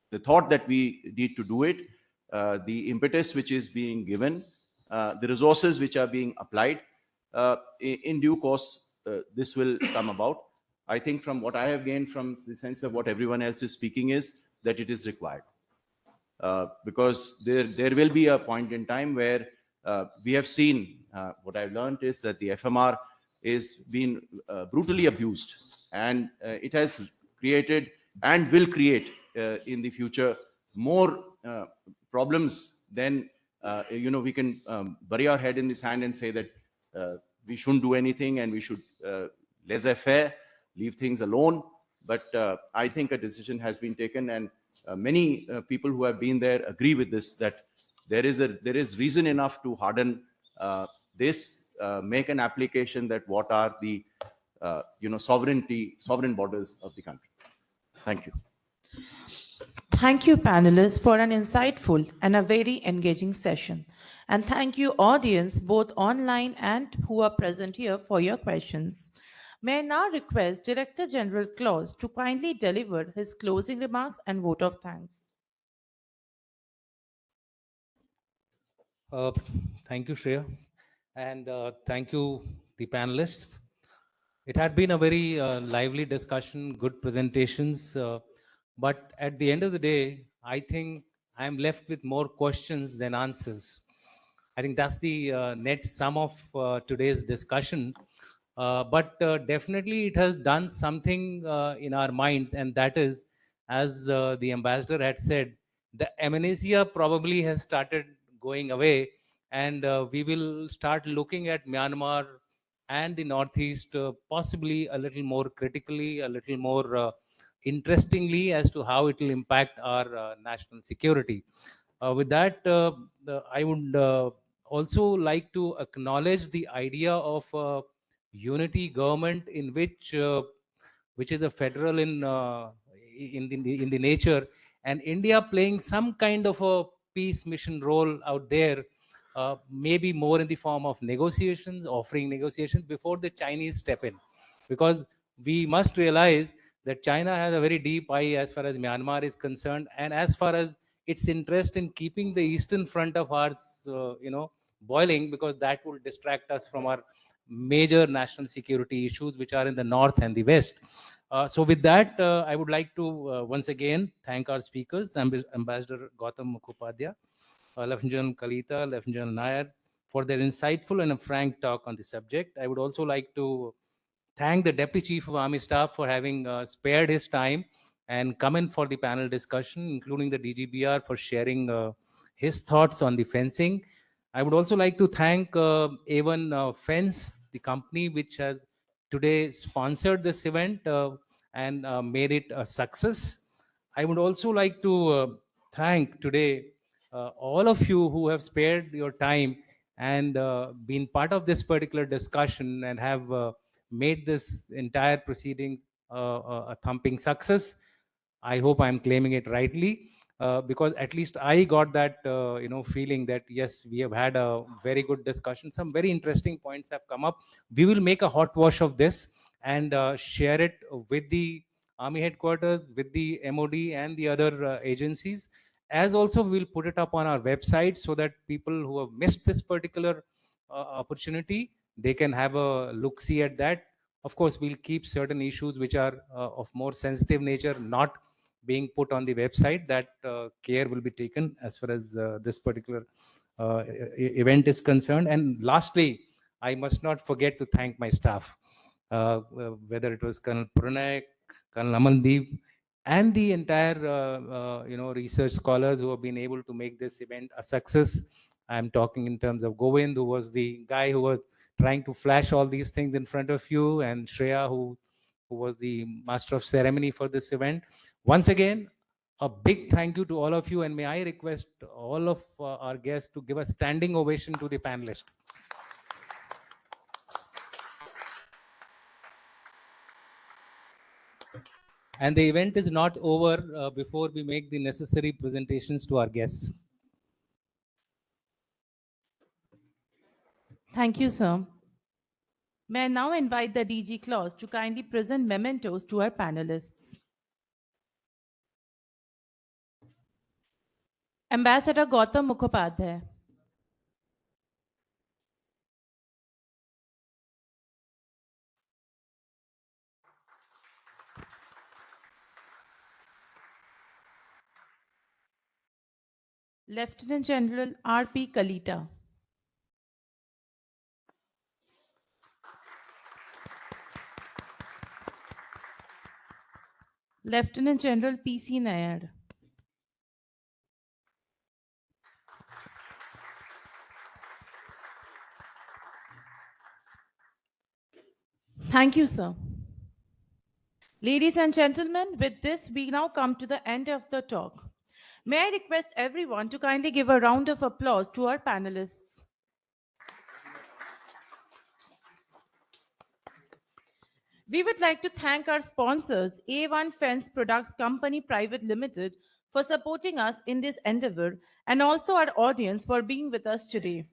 the thought that we need to do it, the impetus which is being given, the resources which are being applied, in due course, this will come about. I think from what I have gained from the sense of what everyone else is speaking is that it is required. Because there will be a point in time where we have seen, what I've learned is that the FMR is being brutally abused, and it has created and will create in the future more problems than we can bury our head in the sand and say that we shouldn't do anything and we should laissez-faire, leave things alone. But I think a decision has been taken, and many people who have been there agree with this, that there is reason enough to harden this, make an application that what are the sovereign borders of the country. Thank you. Thank you, panelists, for an insightful and a very engaging session. And thank you, audience, both online and who are present here, for your questions. May I now request Director General Claus to kindly deliver his closing remarks and vote of thanks. Thank you, Shreya. And thank you, the panelists. It had been a very lively discussion, good presentations. But at the end of the day, I think I'm left with more questions than answers. I think that's the net sum of today's discussion. But definitely it has done something in our minds, and that is, as the ambassador had said, the amnesia probably has started going away, and we will start looking at Myanmar and the Northeast possibly a little more critically, a little more interestingly, as to how it will impact our national security. With that, I would also like to acknowledge the idea of unity government which is a federal in the nature, and India playing some kind of a peace mission role out there, maybe more in the form of negotiations, offering negotiations before the Chinese step in, because we must realize that China has a very deep eye as far as Myanmar is concerned, and as far as its interest in keeping the eastern front of ours, boiling, because that will distract us from our major national security issues, which are in the north and the west. So with that, I would like to once again thank our speakers, Ambassador Gautam Mukhopadhyay, Lieutenant General Kalita, Lieutenant General Nair, for their insightful and a frank talk on the subject. I would also like to thank the Deputy Chief of Army Staff for having spared his time and come in for the panel discussion, including the DGBR for sharing his thoughts on the fencing. I would also like to thank A1 Fence, the company which has today sponsored this event and made it a success. I would also like to thank today all of you who have spared your time and been part of this particular discussion and have made this entire proceeding a thumping success. I hope I'm claiming it rightly, because at least I got that feeling that yes, we have had a very good discussion. Some very interesting points have come up. We will make a hot wash of this and share it with the Army headquarters, with the MOD and the other agencies. As also, we'll put it up on our website so that people who have missed this particular opportunity, they can have a look-see at that. Of course, we'll keep certain issues which are of more sensitive nature not being put on the website. That care will be taken as far as this particular event is concerned. And lastly, I must not forget to thank my staff, whether it was Colonel Pranay, Colonel Amandeep, and the entire research scholars who have been able to make this event a success. I'm talking in terms of Govind, who was the guy who was trying to flash all these things in front of you, and Shreya, who was the master of ceremony for this event. Once again, a big thank you to all of you, and may I request all of our guests to give a standing ovation to the panelists. And the event is not over before we make the necessary presentations to our guests. Thank you, sir. May I now invite the DG Claus to kindly present mementos to our panelists. Ambassador Gautam Mukhopadhyay. Lieutenant General R.P. Kalita. Lieutenant General P.C. Nayar. Thank you, sir. Ladies and gentlemen, with this, we now come to the end of the talk. May I request everyone to kindly give a round of applause to our panelists. We would like to thank our sponsors, A1 Fence Products Company Private Limited, for supporting us in this endeavor, and also our audience for being with us today.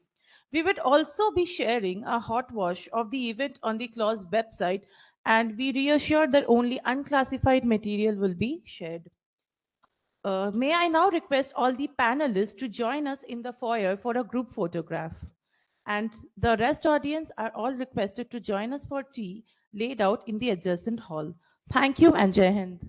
We would also be sharing a hot wash of the event on the Clause website, and we reassure that only unclassified material will be shared. May I now request all the panelists to join us in the foyer for a group photograph. And the rest audience are all requested to join us for tea laid out in the adjacent hall. Thank you and Jai Hind.